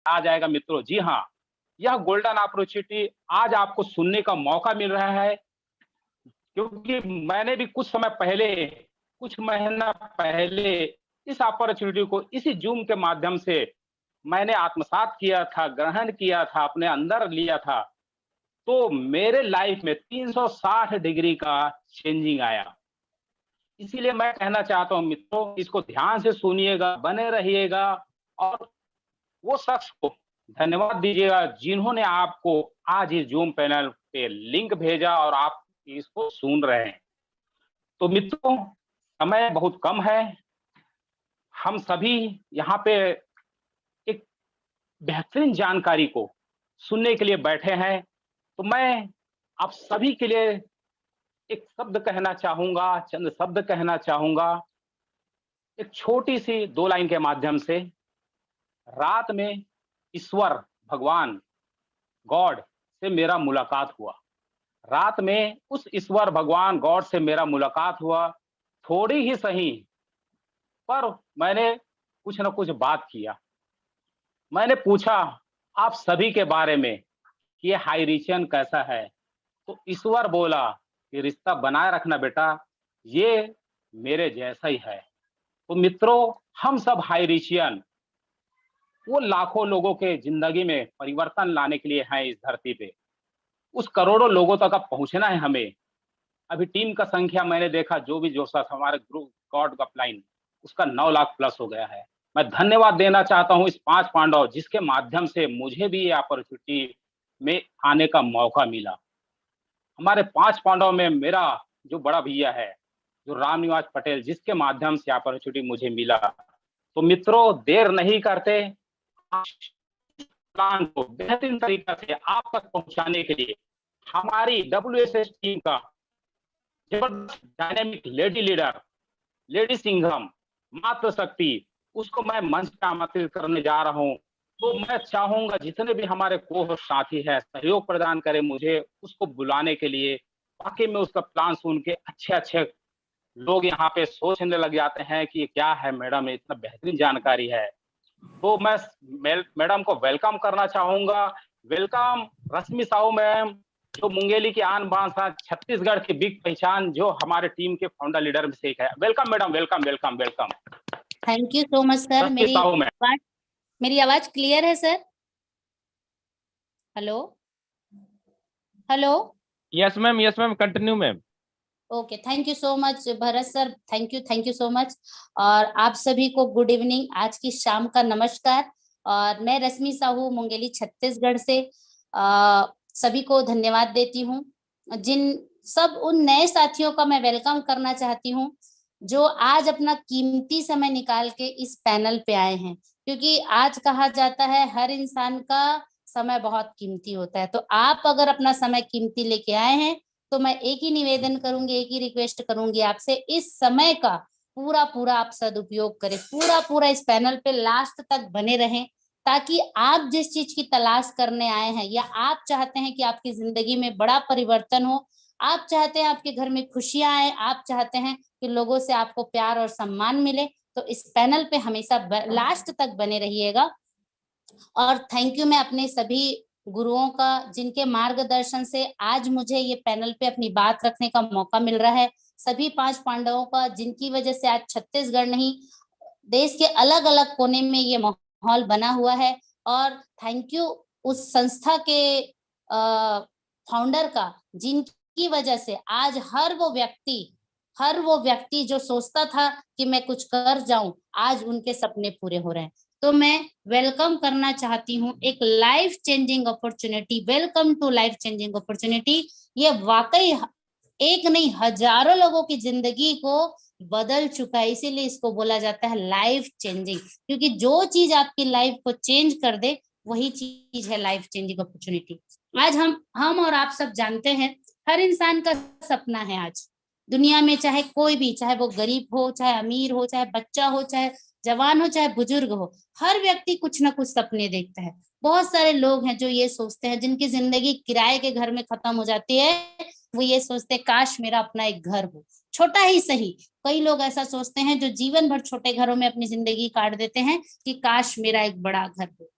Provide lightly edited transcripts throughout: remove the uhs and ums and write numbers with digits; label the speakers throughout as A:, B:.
A: आ जाएगा मित्रों। जी हाँ, यह गोल्डन अपॉर्चुनिटी आज आपको सुनने का मौका मिल रहा है, क्योंकि मैंने भी कुछ समय पहले, कुछ महीना पहले इस अपॉर्चुनिटी को इसी ज़ूम के माध्यम से मैंने आत्मसात किया था, ग्रहण किया था, अपने अंदर लिया था। तो मेरे लाइफ में 360 डिग्री का चेंजिंग आया। इसीलिए मैं कहना चाहता हूँ मित्रों, इसको ध्यान से सुनिएगा, बने रहिएगा और वो शख्स को धन्यवाद दीजिएगा जिन्होंने आपको आज इस ज़ूम पैनल पे लिंक भेजा और आप इसको सुन रहे हैं। तो मित्रों, समय बहुत कम है। हम सभी यहाँ पे एक बेहतरीन जानकारी को सुनने के लिए बैठे हैं। तो मैं आप सभी के लिए एक शब्द कहना चाहूँगा, चंद शब्द कहना चाहूँगा, एक छोटी-सी 2 लाइन के माध्यम से। रात में ईश्वर, भगवान, गॉड से मेरा मुलाकात हुआ। रात में उस ईश्वर, भगवान, गॉड से मेरा मुलाकात हुआ। थोड़ी ही सही, पर मैंने कुछ न कुछ बात किया। मैंने पूछा आप सभी के बारे में कि ये हाई रिचन कैसा है? तो ईश्वर बोला कि रिश्ता बनाए रखना बेटा, ये मेरे जैसा ही है। तो मित्रों, हम सब हाई रिचियन वो लाखों लोगों के ज़िंदगी में परिवर्तन लाने के लिए हैं इस धरती पे। उस करोड़ों लोगों तक अब पहुँचना है हमें। अभी टीम का संख्या मैंने देखा, जो साथ हमारे ग्रुप गॉड अपलाइन, उसका 9 लाख प्लस हो गया है। मैं धन्यवाद देना चाहता हूँ इस 5 पांडव जिसके माध्यम से मुझे भी ये अपॉर्चुनिटी में आने का मौका मिला। हमारे 5 पांडव में मेरा जो बड़ा भैया है, जो रामनिवास पटेल, जिसके माध्यम से अपॉर्चुनिटी मुझे मिला। तो मित्रों, देर नहीं करते, प्लान को बेहतरीन तरीका से आप तक पहुंचाने के लिए हमारी डब्ल्यूएसएस टीम का जबरदस्त dynamic lady leader, lady Singham, मातृ शक्ति, उसको मैं मंच पे आमंत्रित करने जा रहा हूँ। तो मैं चाहूंगा जितने भी हमारे को साथी है सहयोग प्रदान करें मुझे उसको बुलाने के लिए। वाकई में उसका प्लान सुन के अच्छे अच्छे लोग यहाँ पे सोचने लग जाते हैं कि ये क्या है मैडम, इतना बेहतरीन जानकारी है। तो मैं मैडम को वेलकम करना चाहूंगा। वेलकम रश्मि साहू मैम, जो मुंगेली की आन बान साथ छत्तीसगढ़ की बिग पहचान, जो हमारे टीम के फाउंडर लीडर में से एक है। Welcome madam, welcome welcome welcome.
B: Thank you so much sir.
A: Rashmi Sahu ma'am,
B: मेरी आवाज क्लियर है sir? Hello hello.
C: Yes ma'am, continue ma'am.
B: Okay, thank you so much Bharat sir, thank you so much. और आप सभी को गुड इवनिंग, आज की शाम का नमस्कार। और मैं रश्मि साहू मुंगेली छत्तीसगढ़ से सभी को धन्यवाद देती हूँ। उन नए साथियों का मैं वेलकम करना चाहती हूँ जो आज अपना कीमती समय निकाल के इस पैनल पे आए हैं, क्योंकि आज कहा जाता है हर इंसान का समय बहुत कीमती होता है। तो आप अगर अपना समय कीमती लेके आए हैं तो मैं एक ही निवेदन करूंगी, एक ही रिक्वेस्ट करूंगी आपसे, इस समय का पूरा आप सदुपयोग करें, पूरा इस पैनल पे लास्ट तक बने रहें, ताकि आप जिस चीज की तलाश करने आए हैं या आप चाहते हैं कि आपकी जिंदगी में बड़ा परिवर्तन हो, आप चाहते हैं आपके घर में खुशियां आए, आप चाहते हैं कि लोगों से आपको प्यार और सम्मान मिले, तो इस पैनल पे हमेशा लास्ट तक बने रहिएगा। और थैंक यू मैं अपने सभी गुरुओं का, जिनके मार्गदर्शन से आज मुझे ये पैनल पे अपनी बात रखने का मौका मिल रहा है। सभी 5 पांडवों का, जिनकी वजह से आज छत्तीसगढ़ नहीं देश के अलग अलग कोने में ये माहौल बना हुआ है। और थैंक यू उस संस्था के फाउंडर का, जिनकी वजह से आज हर वो व्यक्ति जो सोचता था कि मैं कुछ कर जाऊं, आज उनके सपने पूरे हो रहे हैं। तो मैं वेलकम करना चाहती हूँ एक life changing opportunity. Welcome to life changing opportunity. ये वाकई एक नहीं हजारों लोगों की जिंदगी को बदल चुका है, इसीलिए इसको बोला जाता है लाइफ चेंजिंग, क्योंकि जो चीज आपकी लाइफ को चेंज कर दे वही चीज है लाइफ चेंजिंग अपॉर्चुनिटी। आज हम और आप सब जानते हैं हर इंसान का सपना है आज दुनिया में, चाहे कोई भी, चाहे वो गरीब हो, चाहे अमीर हो, चाहे बच्चा हो, चाहे जवान हो, चाहे बुजुर्ग हो, हर व्यक्ति कुछ ना कुछ सपने देखता है। बहुत सारे लोग हैं जो ये सोचते हैं, जिनकी जिंदगी किराए के घर में खत्म हो जाती है, वो ये सोचते हैं काश मेरा अपना एक घर हो, छोटा ही सही। कई लोग ऐसा सोचते हैं जो जीवन भर छोटे घरों में अपनी जिंदगी काट देते हैं कि काश मेरा एक बड़ा घर हो।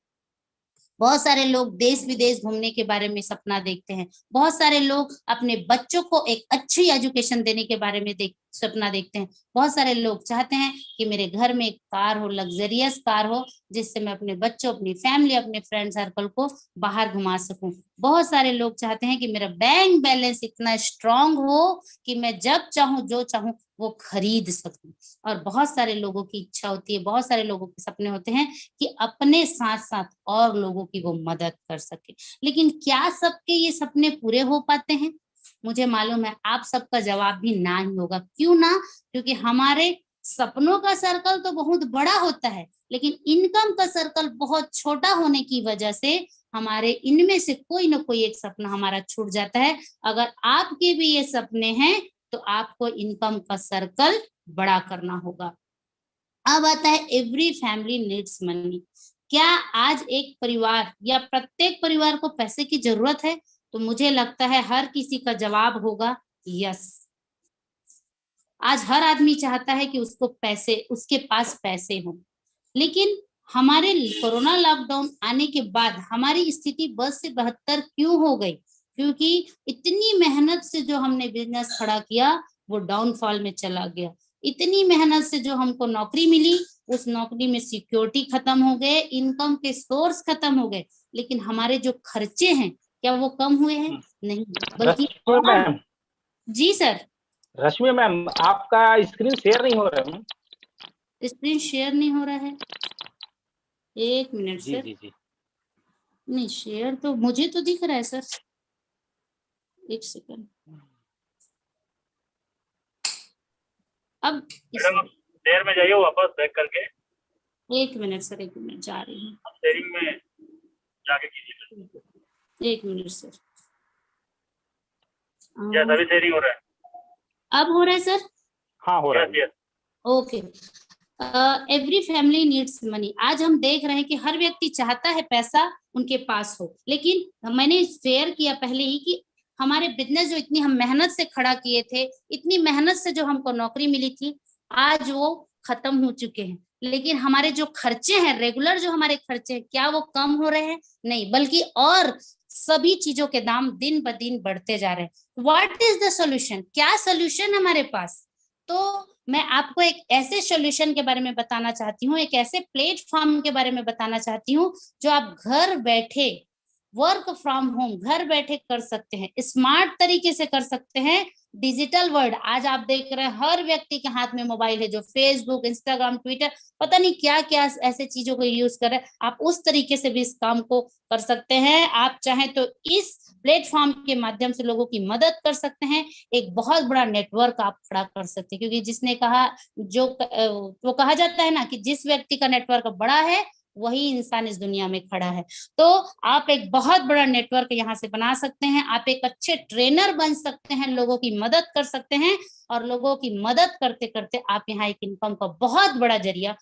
B: बहुत सारे लोग देश विदेश घूमने के बारे में सपना देखते हैं। बहुत सारे लोग अपने बच्चों को एक अच्छी एजुकेशन देने के बारे में सपना देखते हैं। बहुत सारे लोग चाहते हैं कि मेरे घर में एक कार हो, लग्जरियस कार हो, जिससे मैं अपने बच्चों, अपनी फैमिली, अपने फ्रेंड सर्कल को बाहर घुमा सकूं। बहुत सारे लोग चाहते हैं कि मेरा बैंक बैलेंस इतना स्ट्रांग हो कि मैं जब चाहूं जो चाहूं वो खरीद सकूं। और बहुत सारे लोगों की इच्छा होती है, बहुत सारे लोगों के सपने होते हैं कि अपने साथ साथ और लोगों की वो मदद कर सके। लेकिन क्या सबके ये सपने पूरे हो पाते हैं? मुझे मालूम है आप सबका जवाब भी ना ही होगा। क्यों ना? क्योंकि हमारे सपनों का सर्कल तो बहुत बड़ा होता है, लेकिन इनकम का सर्कल बहुत छोटा होने की वजह से हमारे इनमें से कोई ना कोई एक सपना हमारा छूट जाता है। अगर आपके भी ये सपने हैं तो आपको इनकम का सर्कल बड़ा करना होगा। अब आता है एवरी फैमिली नीड्स मनी। क्या आज एक परिवार या प्रत्येक परिवार को पैसे की जरूरत है? तो मुझे लगता है हर किसी का जवाब होगा यस। आज हर आदमी चाहता है कि उसके पास पैसे हो। लेकिन हमारे कोरोना लॉकडाउन आने के बाद हमारी स्थिति बद से बदतर क्यों हो गई? क्योंकि इतनी मेहनत से जो हमने बिजनेस खड़ा किया वो डाउनफॉल में चला गया। इतनी मेहनत से जो हमको नौकरी मिली, उस नौकरी में सिक्योरिटी खत्म हो गए, इनकम के सोर्स खत्म हो गए। लेकिन हमारे जो खर्चे हैं क्या वो कम हुए हैं? नहीं, बल्कि
A: रश्मि मैम,
B: जी सर।
A: रश्मि मैम आपका स्क्रीन शेयर नहीं हो रहा है।
B: स्क्रीन शेयर नहीं हो रहा है, एक मिनट
A: जी
B: सर।
A: जी जी।
B: नहीं, शेयर तो मुझे तो दिख रहा है सर, एक सेकंड। अब
D: शेयर में जाइए, वापस बैक करके।
B: एक मिनट सर, एक मिनट, जा रही हूँ।
D: शेयरिंग में जाके कीजिए।
B: एक मिनट सर।
D: यस, अभी शेयरिंग हो रहा है।
B: अब हो रहा है सर?
A: हाँ हो रहा है।
D: Yes.
B: Okay. Every family needs money. आज हम देख रहे हैं कि हर व्यक्ति चाहता है पैसा उनके पास हो। लेकिन मैंने शेयर किया पहले ही कि हमारे बिजनेस जो इतनी हम मेहनत से खड़ा किए थे, इतनी मेहनत से जो हमको नौकरी मिली थी, आज वो खत्म हो चुके हैं। लेकिन हमारे जो खर्चे हैं, रेगुलर जो हमारे खर्चे हैं, क्या वो कम हो रहे हैं? नहीं, बल्कि और सभी चीजों के दाम दिन ब दिन बढ़ते जा रहे हैं। What is the solution? क्या सोल्यूशन हमारे पास? तो मैं आपको एक ऐसे सॉल्यूशन के बारे में बताना चाहती हूँ, एक ऐसे प्लेटफॉर्म के बारे में बताना चाहती हूँ जो आप घर बैठे वर्क फ्रॉम होम घर बैठे कर सकते हैं, स्मार्ट तरीके से कर सकते हैं। डिजिटल वर्ल्ड, आज आप देख रहे हैं हर व्यक्ति के हाथ में मोबाइल है, जो फेसबुक, इंस्टाग्राम, ट्विटर, पता नहीं क्या क्या ऐसे चीजों को यूज कर रहे हैं। आप उस तरीके से भी इस काम को कर सकते हैं। आप चाहें तो इस प्लेटफॉर्म के माध्यम से लोगों की मदद कर सकते हैं। एक बहुत बड़ा नेटवर्क आप खड़ा कर सकते हैं, क्योंकि जिसने कहा वो कहा जाता है ना कि जिस व्यक्ति का नेटवर्क बड़ा है वही इंसान इस दुनिया में खड़ा है। तो आप एक बहुत बड़ा नेटवर्क यहाँ से बना सकते हैं। आप एक अच्छे ट्रेनर बन सकते हैं, लोगों की मदद कर सकते हैं, और लोगों की मदद करते करते आप यहाँ एक इनकम का बहुत बड़ा जरिया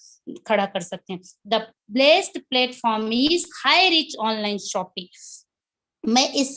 B: खड़ा कर सकते हैं। The best platform is high rich online shopping. मैं इस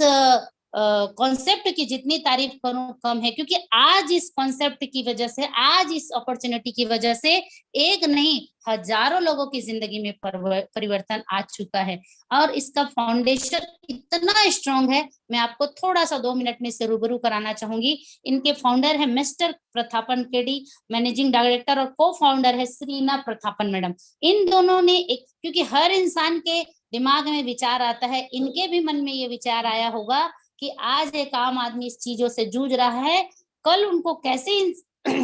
B: कॉन्सेप्ट की जितनी तारीफ करूं कम है, क्योंकि आज इस कॉन्सेप्ट की वजह से, आज इस अपॉर्चुनिटी की वजह से एक नहीं हजारों लोगों की जिंदगी में परिवर्तन आ चुका है। और इसका फाउंडेशन इतना स्ट्रांग है, मैं आपको थोड़ा सा 2 मिनट में से रूबरू कराना चाहूंगी। इनके फाउंडर है mister Prathapan KD, managing director, और को फाउंडर है श्रीना प्रथापन मैडम। इन दोनों ने क्योंकि हर इंसान के दिमाग में विचार आता है, इनके भी मन में ये विचार आया होगा कि आज एक आम आदमी इस चीजों से जूझ रहा है, कल उनको कैसे इन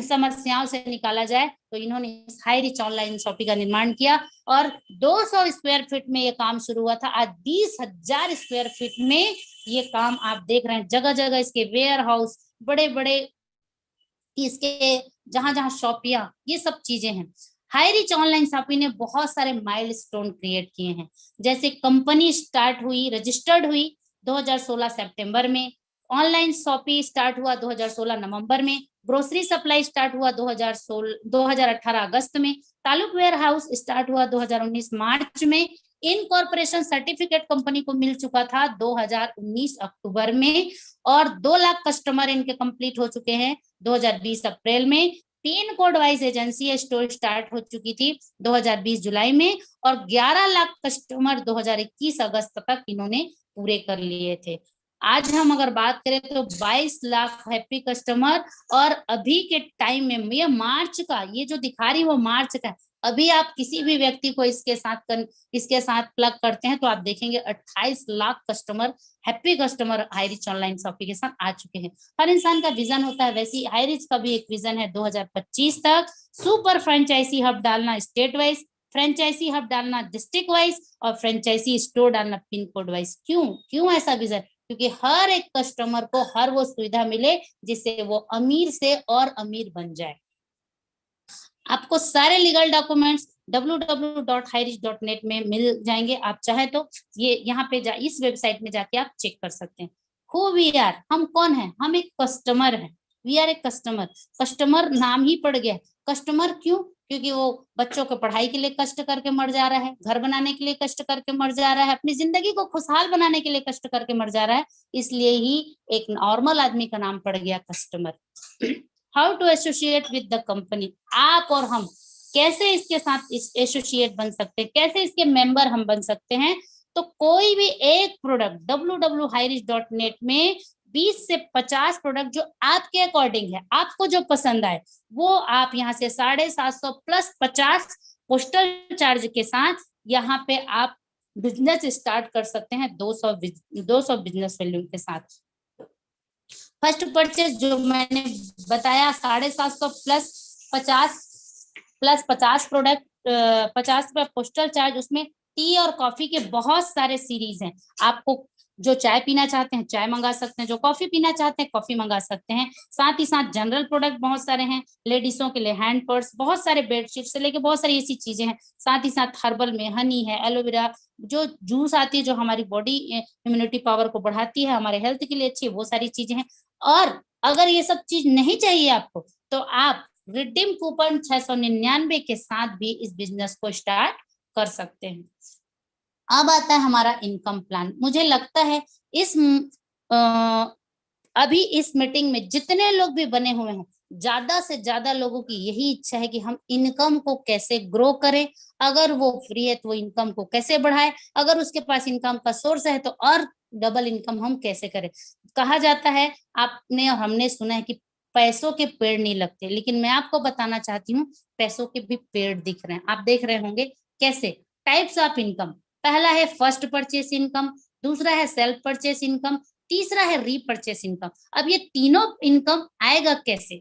B: समस्याओं से निकाला जाए। तो इन्होंने हाई रिच ऑनलाइन शॉपिंग का निर्माण किया, और 200 स्क्वायर फीट में ये काम शुरू हुआ था। आज 20,000 स्क्वायर फीट में ये काम आप देख रहे हैं। जगह जगह इसके वेयर हाउस, बड़े बड़े इसके जहां जहां शॉपियां, ये सब चीजें हैं। हाई रिच ऑनलाइन शॉपिंग ने बहुत सारे माइलस्टोन क्रिएट किए हैं। जैसे कंपनी स्टार्ट हुई, रजिस्टर्ड हुई 2016 सितंबर में, ऑनलाइन शॉपिंग स्टार्ट हुआ 2016 नवंबर में, ग्रोसरी सप्लाई स्टार्ट हुआ 2018 अगस्त में, तालुक वेयर हाउस स्टार्ट हुआ 2019 मार्च में, इनकॉर्पोरेशन सर्टिफिकेट कंपनी को मिल चुका था 2019 अक्टूबर में, और 2 लाख कस्टमर इनके कंप्लीट हो चुके हैं 2020 अप्रैल में। Pin code wise agency store start हो चुकी थी 2020 जुलाई में, और 11 लाख कस्टमर 2021 अगस्त तक इन्होंने पूरे कर लिए थे। आज हम अगर बात करें तो 22 लाख हैप्पी कस्टमर, और अभी के टाइम में ये मार्च का, ये जो दिखा रही वो मार्च का, अभी आप किसी भी व्यक्ति को इसके साथ प्लग करते हैं तो आप देखेंगे 28 lakh customer, happy customer high rich online shopping के साथ आ चुके हैं। हर इंसान का विजन होता है, वैसे ही हाई रिच का भी एक विजन है 2025 तक सुपर फ्रेंचाइजी हब डालना स्टेट वाइज, फ्रेंचाइजी हब डालना डिस्ट्रिक्ट वाइज, और फ्रेंचाइजी स्टोर डालना पिन कोड वाइज। क्यों ऐसा विजन? क्योंकि हर एक कस्टमर को हर वो सुविधा मिले जिससे वो अमीर से और अमीर बन जाए। आपको सारे लीगल डॉक्यूमेंट्स www.hirich.net में मिल जाएंगे। आप चाहे तो ये यहाँ पे इस वेबसाइट में जाके आप चेक कर सकते हैं। Who we are, हम कौन है? हम एक कस्टमर है। We are a customer. Customer नाम ही पड़ गया। कस्टमर क्यों? क्योंकि वो बच्चों को पढ़ाई के लिए कष्ट करके मर जा रहा है, घर बनाने के लिए कष्ट करके मर जा रहा है, अपनी जिंदगी को खुशहाल बनाने के लिए कष्ट करके मर जा रहा है, इसलिए ही एक नॉर्मल आदमी का नाम पड़ गया customer. How to associate with the company, आप और हम कैसे इसके साथ एसोसिएट बन सकते हैं, कैसे इसके मेंबर हम बन सकते हैं? तो कोई भी एक प्रोडक्ट www.hirich.net में 20 से 50 प्रोडक्ट जो आपके अकॉर्डिंग है, आपको जो पसंद आए, वो आप यहाँ से 750 प्लस 50 पोस्टल चार्ज के साथ यहाँ पे आप बिजनेस स्टार्ट कर सकते हैं 200 बिजनेस वैल्यू के साथ। फर्स्ट परचेज जो मैंने बताया 750 प्लस 50 प्रोडक्ट, 50 रुपए पोस्टल चार्ज, उसमें टी और कॉफी के बहुत सारे सीरीज हैं। आपको जो चाय पीना चाहते हैं चाय मंगा सकते हैं, जो कॉफी पीना चाहते हैं कॉफी मंगा सकते हैं। साथ ही साथ जनरल प्रोडक्ट बहुत सारे हैं, लेडीजों के लिए हैंड पर्स, बहुत सारे बेडशीट से लेके बहुत सारी ऐसी चीजें हैं। साथ ही साथ हर्बल में हनी है, एलोवेरा, जो जूस आती है जो हमारी बॉडी इम्यूनिटी पावर को बढ़ाती है, हमारे हेल्थ के लिए अच्छी, वो सारी चीजें हैं। और अगर ये सब चीज नहीं चाहिए आपको तो आप रिडीम कूपन 699 के साथ भी इस बिजनेस को स्टार्ट कर सकते हैं। अब आता है हमारा इनकम प्लान। मुझे लगता है अभी इस मीटिंग में जितने लोग भी बने हुए हैं, ज्यादा से ज्यादा लोगों की यही इच्छा है कि हम इनकम को कैसे ग्रो करें। अगर वो फ्री है तो वो इनकम को कैसे बढ़ाए, अगर उसके पास इनकम का सोर्स है तो और डबल इनकम हम कैसे करें। कहा जाता है, आपने और हमने सुना है कि पैसों के पेड़ नहीं लगते, लेकिन मैं आपको बताना चाहती हूँ पैसों के भी पेड़ दिख रहे हैं। आप देख रहे होंगे कैसे। टाइप्स ऑफ इनकम, पहला है फर्स्ट परचेस इनकम, दूसरा है सेल्फ परचेस इनकम, तीसरा है रीपरचेस इनकम। अब ये तीनों इनकम आएगा कैसे?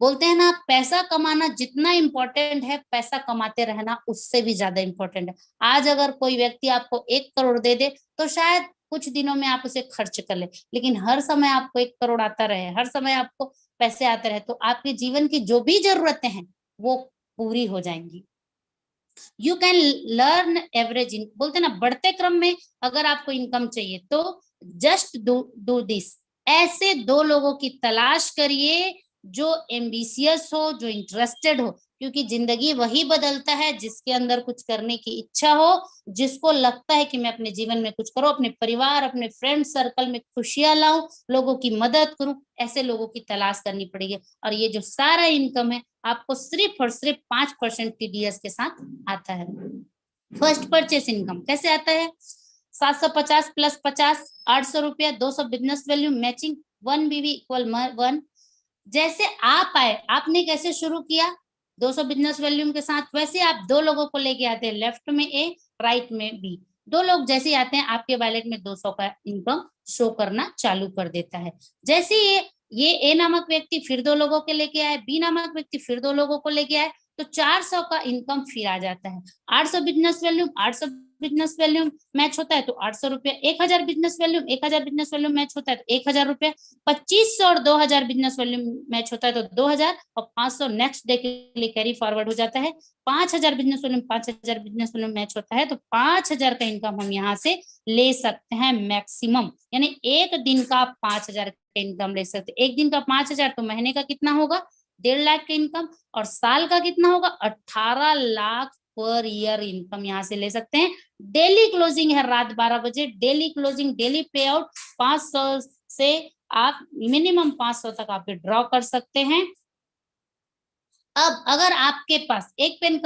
B: बोलते हैं ना, पैसा कमाना जितना इम्पोर्टेंट है, पैसा कमाते रहना उससे भी ज्यादा इम्पोर्टेंट है। आज अगर कोई व्यक्ति आपको 1 करोड़ दे दे तो शायद कुछ दिनों में आप उसे खर्च कर ले, लेकिन हर समय आपको 1 करोड़ आता रहे, हर समय आपको पैसे आते रहे, तो आपके जीवन की जो भी जरूरतें हैं वो पूरी हो जाएंगी। You can learn average in, बोलते ना बढ़ते क्रम में अगर आपको इनकम चाहिए तो जस्ट डू दिस। ऐसे 2 लोगों की तलाश करिए जो एम्बिशियस हो, जो इंटरेस्टेड हो, क्योंकि जिंदगी वही बदलता है जिसके अंदर कुछ करने की इच्छा हो, जिसको लगता है कि मैं अपने जीवन में कुछ करूं, अपने परिवार, अपने फ्रेंड सर्कल में खुशियां लाऊं, लोगों की मदद करूं। ऐसे लोगों की तलाश करनी पड़ेगी। और ये जो सारा इनकम है आपको सिर्फ और सिर्फ 5% TDS के साथ आता है। फर्स्ट परचेस इनकम कैसे आता है? 750 प्लस 50 800 रुपया, 200 business value, matching 1 BV equal 1। जैसे आप आए, आपने कैसे शुरू किया 200 बिजनेस वॉल्यूम के साथ, वैसे आप 2 लोगों को लेके आते हैं, लेफ्ट में ए राइट में बी। 2 लोग जैसे ही आते हैं आपके वॉलेट में 200 का इनकम शो करना चालू कर देता है। जैसे ये ए नामक व्यक्ति फिर 2 लोगों के लेके आए, बी नामक व्यक्ति फिर 2 लोगों को लेके आए, तो 400 का इनकम फिर आ जाता है। 800 business volume, 800 business volume match होता है तो 800 रुपया। 1000 business volume, 1000 business volume match होता है तो 1000 रुपया। 2500 और 2000 बिजनेस वैल्यूम मैच होता है तो 2000, और 500 नेक्स्ट डे के लिए कैरी फॉरवर्ड हो जाता है। 5000 business volume, 5000 business volume match होता है तो 5000 का इनकम हम यहाँ से ले सकते हैं मैक्सिमम। यानी एक दिन का 5000 का इनकम ले सकते हैं। एक दिन का 5000 तो महीने का कितना होगा? 1.5 लाख का इनकम, और साल का कितना होगा? 18 लाख पर ईयर इनकम यहाँ से ले सकते हैं। डेली क्लोजिंग है रात 12 बजे, डेली क्लोजिंग, डेली पे आउट 500 से आप मिनिमम 500 तक आप ड्रॉ कर सकते हैं। अब अगर आपके पास एक पेन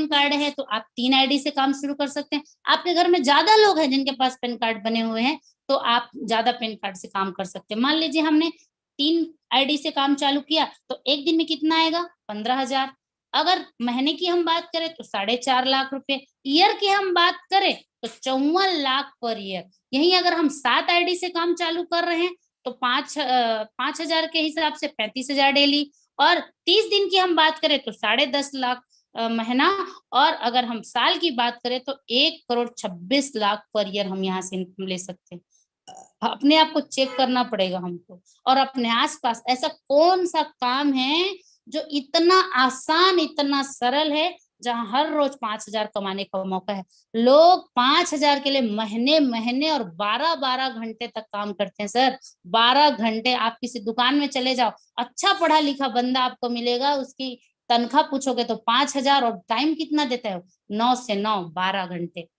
B: कार्ड है तो आप 3 आईडी से काम शुरू कर सकते हैं। आपके घर में ज्यादा लोग हैं जिनके पास पेन कार्ड बने हुए हैं तो आप ज्यादा पेन कार्ड से काम कर सकते हैं। मान लीजिए हमने 3 आईडी से काम चालू किया तो एक दिन में कितना आएगा? 15,000। अगर महीने की हम बात करें तो 4.5 लाख रुपए। ईयर की हम बात करें तो 54 लाख पर ईयर। यही अगर हम 7 आईडी से काम चालू कर रहे हैं तो 5,000 के हिसाब से 35,000 डेली। और 30 दिन की हम बात करें तो 10.5 लाख महीना। और अगर हम साल की बात करें तो 1,26,00,000 पर ईयर हम यहाँ से इनकम ले सकते हैं। अपने आप को चेक करना पड़ेगा हमको, और अपने आसपास ऐसा कौन सा काम है जो इतना आसान, इतना सरल है, जहां हर रोज 5,000 कमाने का मौका है। लोग 5,000 के लिए महीने महीने और 12-12 घंटे तक काम करते हैं सर। 12 घंटे। आप किसी दुकान में चले जाओ, अच्छा पढ़ा लिखा बंदा आपको मिलेगा, उसकी तनख्वाह पूछोगे तो 5,000, और टाइम कितना देता है? 9 से 9, 12 घंटे।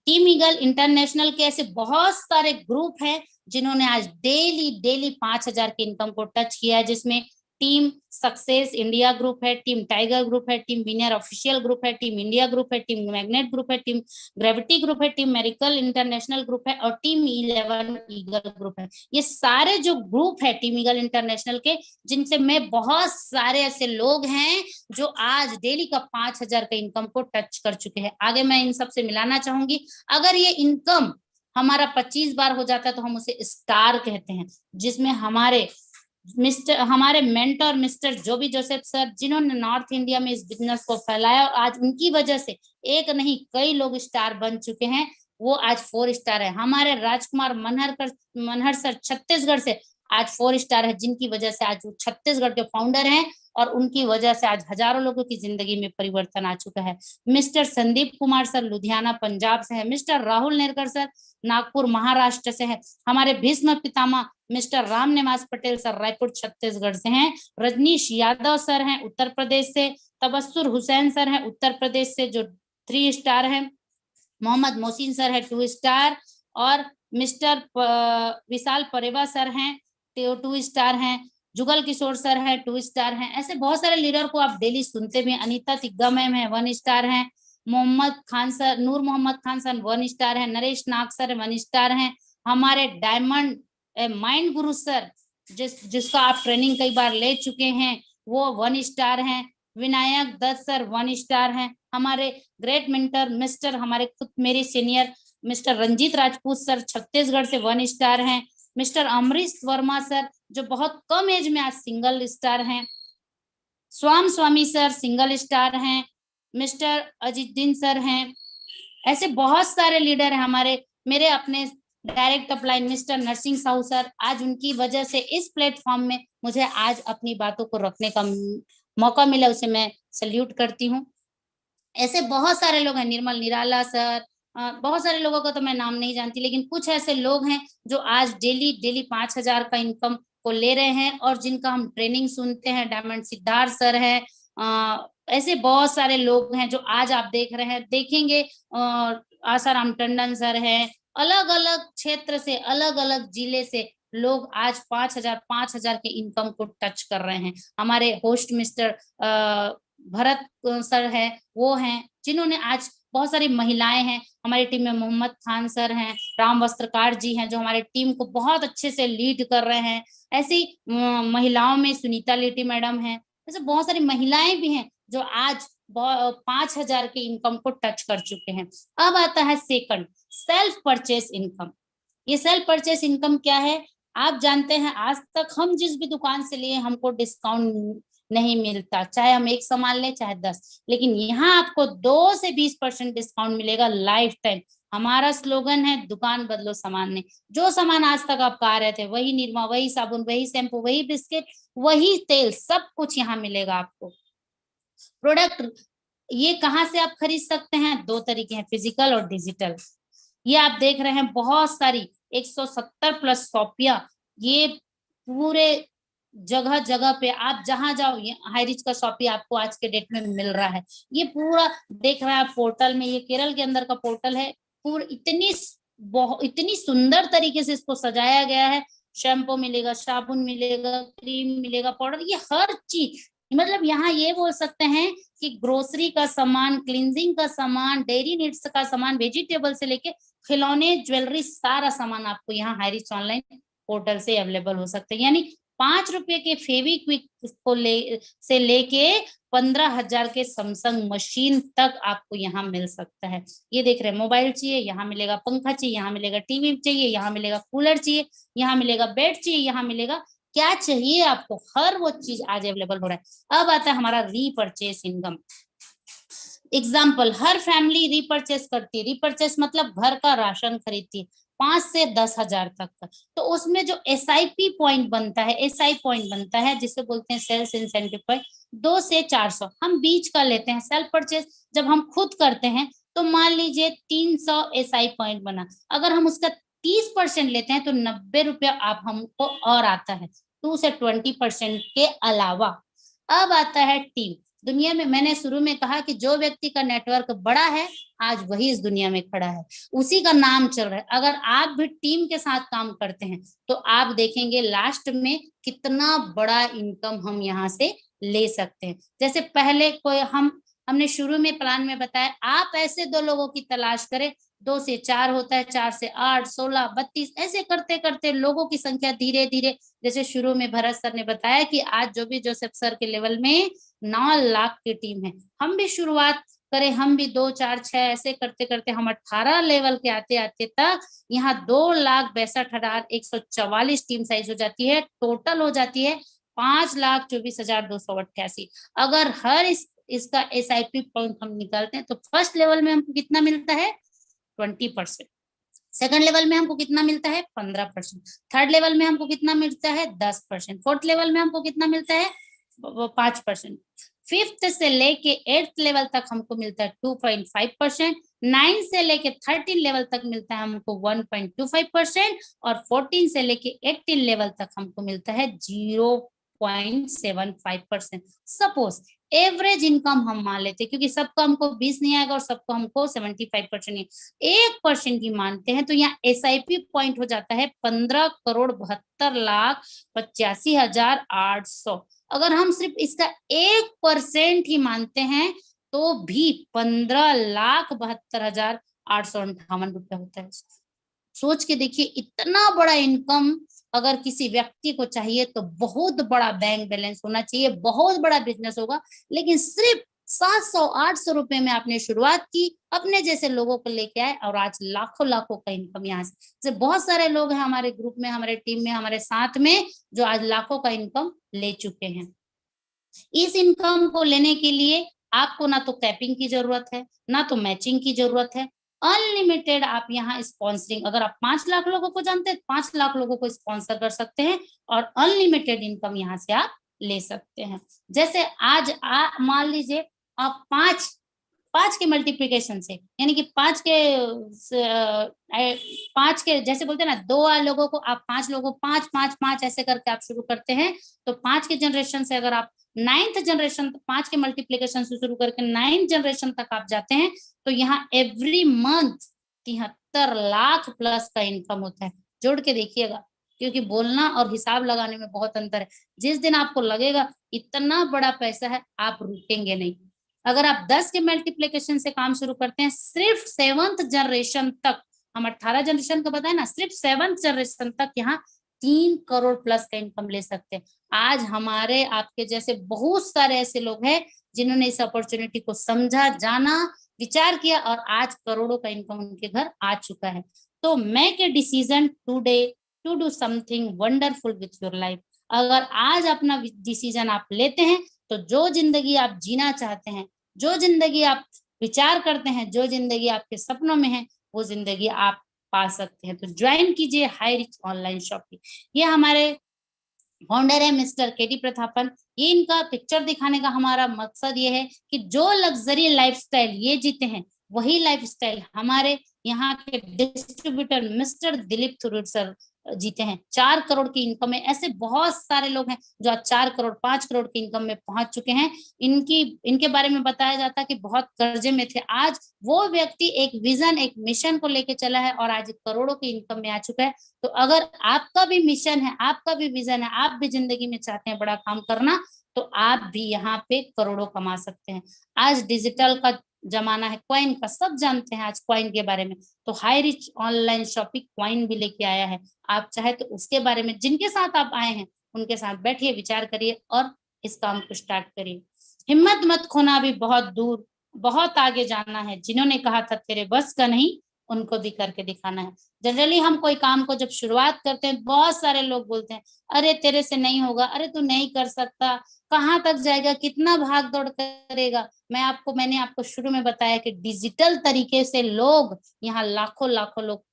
B: टीम ईगल इंटरनेशनल के ऐसे बहुत सारे ग्रुप हैं जिन्होंने आज डेली 5,000 की इनकम को टच किया है, जिसमें टीम सक्सेस इंडिया ग्रुप है, टीम टाइगर ग्रुप है, टीम विनर ऑफिशियल ग्रुप है, टीम इंडिया ग्रुप है, टीम मैग्नेट ग्रुप है, टीम ग्रेविटी ग्रुप है, टीम मेरिकल इंटरनेशनल ग्रुप है, और टीम 11 ईगल ग्रुप है। ये सारे जो ग्रुप है टीम ईगल इंटरनेशनल के, जिनसे मैं बहुत सारे ऐसे लोग हैं जो आज डेली का 5,000 का इनकम को टच कर चुके हैं। आगे मैं इन सबसे मिलाना चाहूंगी। अगर ये इनकम हमारा 25 बार हो जाता है तो हम उसे स्टार कहते हैं, जिसमें हमारे मेंटर मिस्टर जोबी जोसेफ सर, जिन्होंने नॉर्थ इंडिया में इस बिजनेस को फैलाया, और आज उनकी वजह से एक नहीं कई लोग स्टार बन चुके हैं, वो आज 4 स्टार है। हमारे राजकुमार मनहर सर छत्तीसगढ़ से आज 4 स्टार है, जिनकी वजह से आज वो छत्तीसगढ़ के फाउंडर हैं, और उनकी वजह से आज हजारों लोगों की जिंदगी में परिवर्तन आ चुका है। मिस्टर संदीप कुमार सर लुधियाना पंजाब से है। मिस्टर राहुल नेरकर सर नागपुर महाराष्ट्र से है। हमारे भीष्म पितामह मिस्टर राम निवास पटेल सर रायपुर छत्तीसगढ़ से हैं। रजनीश यादव सर हैं उत्तर प्रदेश से। तबस्सुर हुसैन सर हैं उत्तर प्रदेश से, जो 3 स्टार है। मोहम्मद मोहसिन सर है 2 स्टार, और मिस्टर विशाल परेवा सर हैं 2 स्टार हैं। जुगल किशोर सर है 2 स्टार हैं। ऐसे बहुत सारे लीडर को आप डेली सुनते भी। अनीता तिग्गा मैम है 1 स्टार हैं। मोहम्मद खान सर, नूर मोहम्मद खान सर 1 स्टार है। नरेश नाग सर 1 स्टार हैं। हमारे डायमंड माइंड गुरु सर, जिसका आप ट्रेनिंग कई बार ले चुके हैं, वो 1 स्टार हैं। विनायक दत्त सर 1 स्टार हैं। हमारे ग्रेट मेंटर मिस्टर, हमारे खुद मेरे senior mister Ranjit Rajput sir Chhattisgarh से 1 स्टार हैं। मिस्टर अमरीश वर्मा सर, जो बहुत कम एज में आज सिंगल स्टार हैं। स्वामी सर सिंगल स्टार हैं। मिस्टर अजीतुद्दीन सर हैं। ऐसे बहुत सारे लीडर हैं हमारे। मेरे अपने direct upline mister Narsingh Sahu sir, आज उनकी वजह से इस प्लेटफॉर्म में मुझे आज अपनी बातों को रखने का मौका मिला, उसे मैं सल्यूट करती हूँ। ऐसे बहुत सारे लोग हैं, निर्मल निराला सर, बहुत सारे लोगों का तो मैं नाम नहीं जानती, लेकिन कुछ ऐसे लोग हैं जो आज डेली 5,000 का इनकम को ले रहे हैं, और जिनका हम ट्रेनिंग सुनते हैं। डायमंड सिद्धार्थ सर है। ऐसे बहुत सारे लोग हैं जो आज आप देख रहे हैं, देखेंगे। आसाराम टंडन सर है। अलग अलग क्षेत्र से, अलग अलग जिले से लोग आज 5,000 के इनकम को टच कर रहे हैं। हमारे होस्ट मिस्टर भरत सर है, वो हैं जिन्होंने आज, बहुत सारी महिलाएं हैं हमारी टीम में। मोहम्मद खान सर हैं, राम वस्त्रकार जी हैं, जो हमारे टीम को बहुत अच्छे से लीड कर रहे हैं। ऐसी महिलाओं में सुनीता लेटी मैडम हैं। ऐसे बहुत सारी महिलाएं भी हैं जो आज 5,000 के इनकम को टच कर चुके हैं। अब आता है सेकंड, सेल्फ परचेस इनकम। ये सेल्फ परचेस इनकम क्या है? आप जानते हैं आज तक हम जिस भी दुकान से लिए हमको डिस्काउंट नहीं मिलता, चाहे हम एक सामान लें चाहे 10, लेकिन यहाँ आपको 2 से 20% डिस्काउंट मिलेगा लाइफ टाइम। हमारा स्लोगन है, दुकान बदलो सामान नहीं। जो सामान आज तक आप खा रहे थे, वही निरमा, वही साबुन, वही शैम्पू, वही बिस्किट, वही तेल, सब कुछ यहाँ मिलेगा आपको। प्रोडक्ट ये कहाँ से आप खरीद सकते हैं? 2 तरीके हैं, फिजिकल और डिजिटल। ये आप देख रहे हैं बहुत सारी 170 प्लस शॉपियां, ये पूरे जगह जगह पे आप जहां जाओ, ये हाई रिच का शॉपी आपको आज के डेट में मिल रहा है। ये पूरा देख रहे हैं आप पोर्टल में, ये केरल के अंदर का पोर्टल है। पूरा इतनी सुंदर तरीके से इसको सजाया गया है। शैम्पू मिलेगा, साबुन मिलेगा, क्रीम मिलेगा, पाउडर, ये हर चीज मतलब यहाँ ये बोल सकते हैं कि ग्रोसरी का सामान, क्लींजिंग का सामान, डेयरी नीड्स का सामान, वेजिटेबल से लेके खिलौने, ज्वेलरी, सारा सामान आपको यहाँ हाई रिच ऑनलाइन पोर्टल से अवेलेबल हो सकते हैं। यानी 5 रुपए के फेविक्विक को लेके 15,000 के सैमसंग मशीन तक आपको यहाँ मिल सकता है। ये देख रहे हैं, मोबाइल चाहिए यहाँ मिलेगा, पंखा चाहिए यहाँ मिलेगा, टीवी चाहिए यहाँ मिलेगा, कूलर चाहिए यहाँ मिलेगा, बेड चाहिए यहाँ मिलेगा, क्या चाहिए आपको, हर वो चीज आज अवेलेबल हो रहा है। अब आता है हमारा रीपरचेस इनकम। एग्जाम्पल, हर फैमिली रीपरचेस करती है। रीपरचेस मतलब घर का राशन खरीदती है 5 से 10,000 तक का। तो उसमें जो SIP पॉइंट बनता है, SI पॉइंट बनता है जिसे बोलते हैं सेल्स इंसेंटिव पॉइंट, 2 से 400 हम बीच का लेते हैं। सेल्फ परचेस जब हम खुद करते हैं तो मान लीजिए 300 SI पॉइंट बना, अगर हम उसका 30% लेते हैं तो 90 रुपया आप हमको और आता है, 2 से 20% के अलावा। अब आता है टीम। दुनिया में मैंने शुरू में कहा कि जो व्यक्ति का नेटवर्क बड़ा है आज वही इस दुनिया में खड़ा है, उसी का नाम चल रहा है। अगर आप भी टीम के साथ काम करते हैं तो आप देखेंगे लास्ट में कितना बड़ा इनकम हम यहाँ से ले सकते हैं। जैसे पहले कोई हमने शुरू में प्लान में बताया, आप ऐसे 2 लोगों की तलाश करें, 2 से 4 होता है, 4 से 8, 16, 32, ऐसे करते करते लोगों की संख्या धीरे धीरे, जैसे शुरू में भरत सर ने बताया कि आज जो भी जोसेफ सर के लेवल में 9 लाख की टीम है, हम भी शुरुआत करें, हम भी 2, 4, 6 ऐसे करते करते हम 18 लेवल के आते आते तक यहाँ 2,62,144 टीम साइज हो जाती है, टोटल हो जाती है 5,24,288। अगर हर इसका SIP पॉइंट हम निकालते हैं तो फर्स्ट लेवल में हमको कितना मिलता है, 20%। सेकंड लेवल में हमको कितना मिलता है, 15%। थर्ड लेवल में हमको कितना मिलता है, 10%। फोर्थ लेवल में हमको कितना मिलता है, 5%। फिफ्थ से लेके 8th लेवल तक हमको मिलता है 2.5%। 9 से लेके 13 लेवल तक मिलता है हमको 1.25%। और 14 से लेके 18 लेवल तक हमको मिलता है 0.75%। सपोज एवरेज इनकम हम मान लेते हैं, क्योंकि सबको हमको 20 नहीं आएगा और सबको हमको 75% नहीं, 1% की मानते हैं, तो यहाँ SIP पॉइंट हो जाता है 15,72,85,800। अगर हम सिर्फ इसका 1% ही मानते हैं तो भी 15,72,858 रुपया होता है। सोच के देखिए, इतना बड़ा इनकम अगर किसी व्यक्ति को चाहिए तो बहुत बड़ा बैंक बैलेंस होना चाहिए, बहुत बड़ा बिजनेस होगा। लेकिन सिर्फ 700-800 रुपए में आपने शुरुआत की, अपने जैसे लोगों को लेके आए और आज लाखों लाखों का इनकम यहाँ से बहुत सारे लोग हैं हमारे ग्रुप में, हमारे टीम में, हमारे साथ में, जो आज लाखों का इनकम ले चुके हैं। इस इनकम को लेने के लिए आपको ना तो कैपिंग की जरूरत है, ना तो मैचिंग की जरूरत है। अनलिमिटेड आप यहाँ स्पॉन्सरिंग, अगर आप 5 लाख लोगों को जानते हैं 5 लाख लोगों को स्पॉन्सर कर सकते हैं और अनलिमिटेड इनकम यहाँ से आप ले सकते हैं। जैसे आज मान लीजिए आप 5 के मल्टीप्लिकेशन से, यानी कि 5 के जैसे बोलते हैं ना, 2 लोगों को आप 5 लोगों को 5 ऐसे करके आप शुरू करते हैं, तो 5 के जनरेशन से अगर आप 9th जनरेशन, 5 के मल्टीप्लिकेशन से शुरू करके 9th जनरेशन तक आप जाते हैं तो यहाँ एवरी मंथ 73 लाख प्लस का इनकम होता है। जोड़ के देखिएगा, क्योंकि बोलना और हिसाब लगाने में बहुत अंतर है। जिस दिन आपको लगेगा इतना बड़ा पैसा है, आप रुकेंगे नहीं। अगर आप 10 के मल्टीप्लिकेशन से काम शुरू करते हैं, सिर्फ 7th जनरेशन तक, हम 18 जनरेशन का बताए ना, सिर्फ 7th जनरेशन तक यहाँ 3 करोड़ प्लस का इनकम ले सकते हैं। आज हमारे आपके जैसे बहुत सारे ऐसे लोग हैं जिन्होंने इस अपॉर्चुनिटी को समझा, जाना, विचार किया और आज करोड़ों का इनकम उनके घर आ चुका है। तो make a decision today to do something wonderful with your life. अगर आज अपना डिसीजन आप लेते हैं तो जो जिंदगी आप जीना चाहते हैं, जो जिंदगी आप विचार करते हैं, जो जिंदगी आपके सपनों में है, वो जिंदगी आप पा सकते हैं। तो ज्वाइन कीजिए हाई रिच ऑनलाइन शॉपिंग। ये हमारे फाउंडर है मिस्टर केटी प्रथापन। ये इनका पिक्चर दिखाने का हमारा मकसद ये है कि जो लग्जरी लाइफस्टाइल ये जीते हैं, वही लाइफस्टाइल हमारे यहाँ के डिस्ट्रीब्यूटर मिस्टर दिलीप थुरूर सर जीते हैं। 4 करोड़ की इनकम में ऐसे बहुत सारे लोग हैं जो आज 4 करोड़ 5 करोड़ की इनकम में पहुंच चुके हैं। इनके बारे में बताया जाता कि बहुत कर्जे में थे, आज वो व्यक्ति एक विजन, एक मिशन को लेके चला है और आज करोड़ों की इनकम में आ चुका है। तो अगर आपका भी मिशन है, आपका भी विजन है, आप भी जिंदगी में चाहते हैं बड़ा काम करना, तो आप भी यहाँ पे करोड़ों कमा सकते हैं। आज डिजिटल का जमाना है, कॉइन का, सब जानते हैं आज कॉइन के बारे में। तो high rich online shopping coin भी लेके आया है। आप चाहे तो उसके बारे में, जिनके साथ आप आए हैं उनके साथ बैठिए, विचार करिए और इस काम को स्टार्ट करिए। हिम्मत मत खोना, अभी बहुत दूर बहुत आगे जाना है। जिन्होंने कहा था तेरे बस का नहीं, उनको भी करके दिखाना है। जनरली हम कोई काम को जब शुरुआत करते हैं, बहुत सारे लोग बोलते हैं अरे तेरे से नहीं होगा, अरे तू नहीं कर सकता, कहाँ तक जाएगा, कितना भाग दौड़ करेगा। मैंने आपको शुरू में बताया कि डिजिटल तरीके से लोग यहाँ लाखों लाखों लोग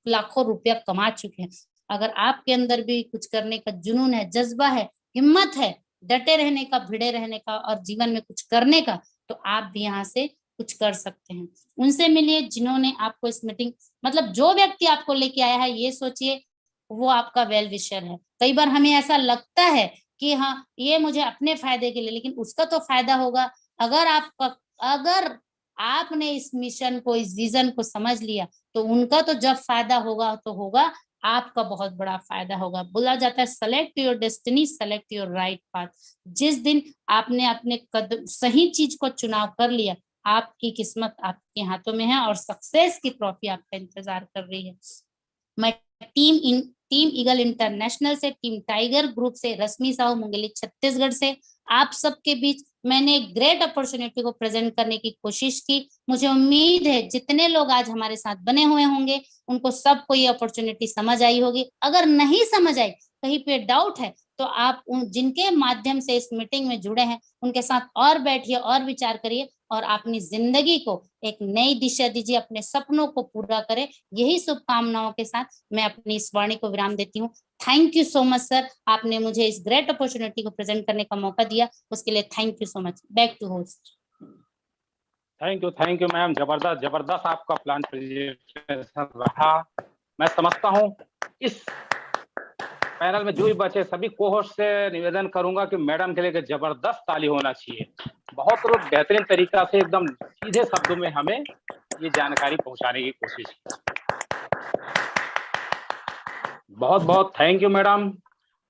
B: लाखों रुपया कमा चुके हैं। अगर आपके अंदर भी कुछ करने का जुनून है, जज्बा है, हिम्मत है, डटे रहने का, भिड़े रहने का और जीवन में कुछ करने का, तो आप भी यहाँ से कुछ कर सकते हैं। उनसे मिलिए जिन्होंने आपको इस मीटिंग, मतलब जो व्यक्ति आपको लेके आया है, ये सोचिए वो आपका वेल विशर है। कई बार हमें ऐसा लगता है कि हाँ ये मुझे अपने फायदे के लिए, लेकिन उसका तो फायदा होगा अगर आपने इस मिशन को, इस विजन को समझ लिया, तो उनका तो जब फायदा होगा तो होगा, आपका बहुत बड़ा फायदा होगा। बोला जाता है select your destiny, select your right path. जिस दिन आपने अपने कदम, सही चीज को चुनाव कर लिया, आपकी किस्मत आपके हाथों में है और सक्सेस की ट्रॉफी आपका इंतजार कर रही है। मैं टीम ईगल इंटरनेशनल से, टीम टाइगर ग्रुप से, रश्मि साहू मुंगेली छत्तीसगढ़ से, आप सबके बीच मैंने एक ग्रेट अपॉर्चुनिटी को प्रेजेंट करने की कोशिश की। मुझे उम्मीद है जितने लोग आज हमारे साथ बने हुए होंगे उनको सबको ये अपॉर्चुनिटी समझ आई होगी। अगर नहीं समझ आई, कहीं पे डाउट है, तो आप जिनके माध्यम से इस मीटिंग में जुड़े हैं उनके साथ और बैठिए और विचार करिए और अपनी जिंदगी को एक नई दिशा दीजिए, अपने सपनों को पूरा करें। यही शुभकामनाओं के साथ मैं अपनी इस वाणी को विराम देती हूँ। Thank you so much sir, आपने मुझे इस ग्रेट अपॉर्चुनिटी को प्रेजेंट करने का मौका दिया, उसके लिए thank you so much. Back to host.
A: Thank you ma'am, जबरदस्त आपका प्लान प्रेजेंटेशन रहा। मैं समझता हूँ इस पैनल में जो भी बचे सभी को-होस्ट से निवेदन करूंगा कि मैडम के लिए जबरदस्त ताली होना चाहिए। बहुत लोग बेहतरीन तरीका से एकदम सीधे शब्दों में हमें ये जानकारी पहुंचाने की कोशिश की। बहुत बहुत थैंक यू मैडम।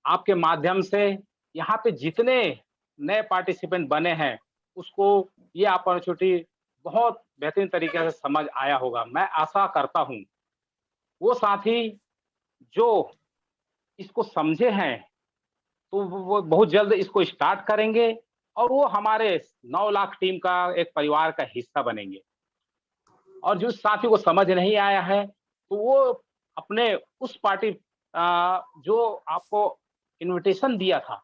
A: आपके माध्यम से यहाँ पे जितने नए पार्टिसिपेंट बने हैं उसको ये अपॉर्चुनिटी बहुत बेहतरीन तरीके से समझ आया होगा। मैं आशा करता हूँ वो साथी जो इसको समझे हैं तो वो बहुत जल्द इसको स्टार्ट करेंगे और वो हमारे 9 लाख टीम का एक परिवार का हिस्सा बनेंगे। और जो साथी को समझ नहीं आया है तो वो अपने उस पार्टी जो आपको इनविटेशन दिया था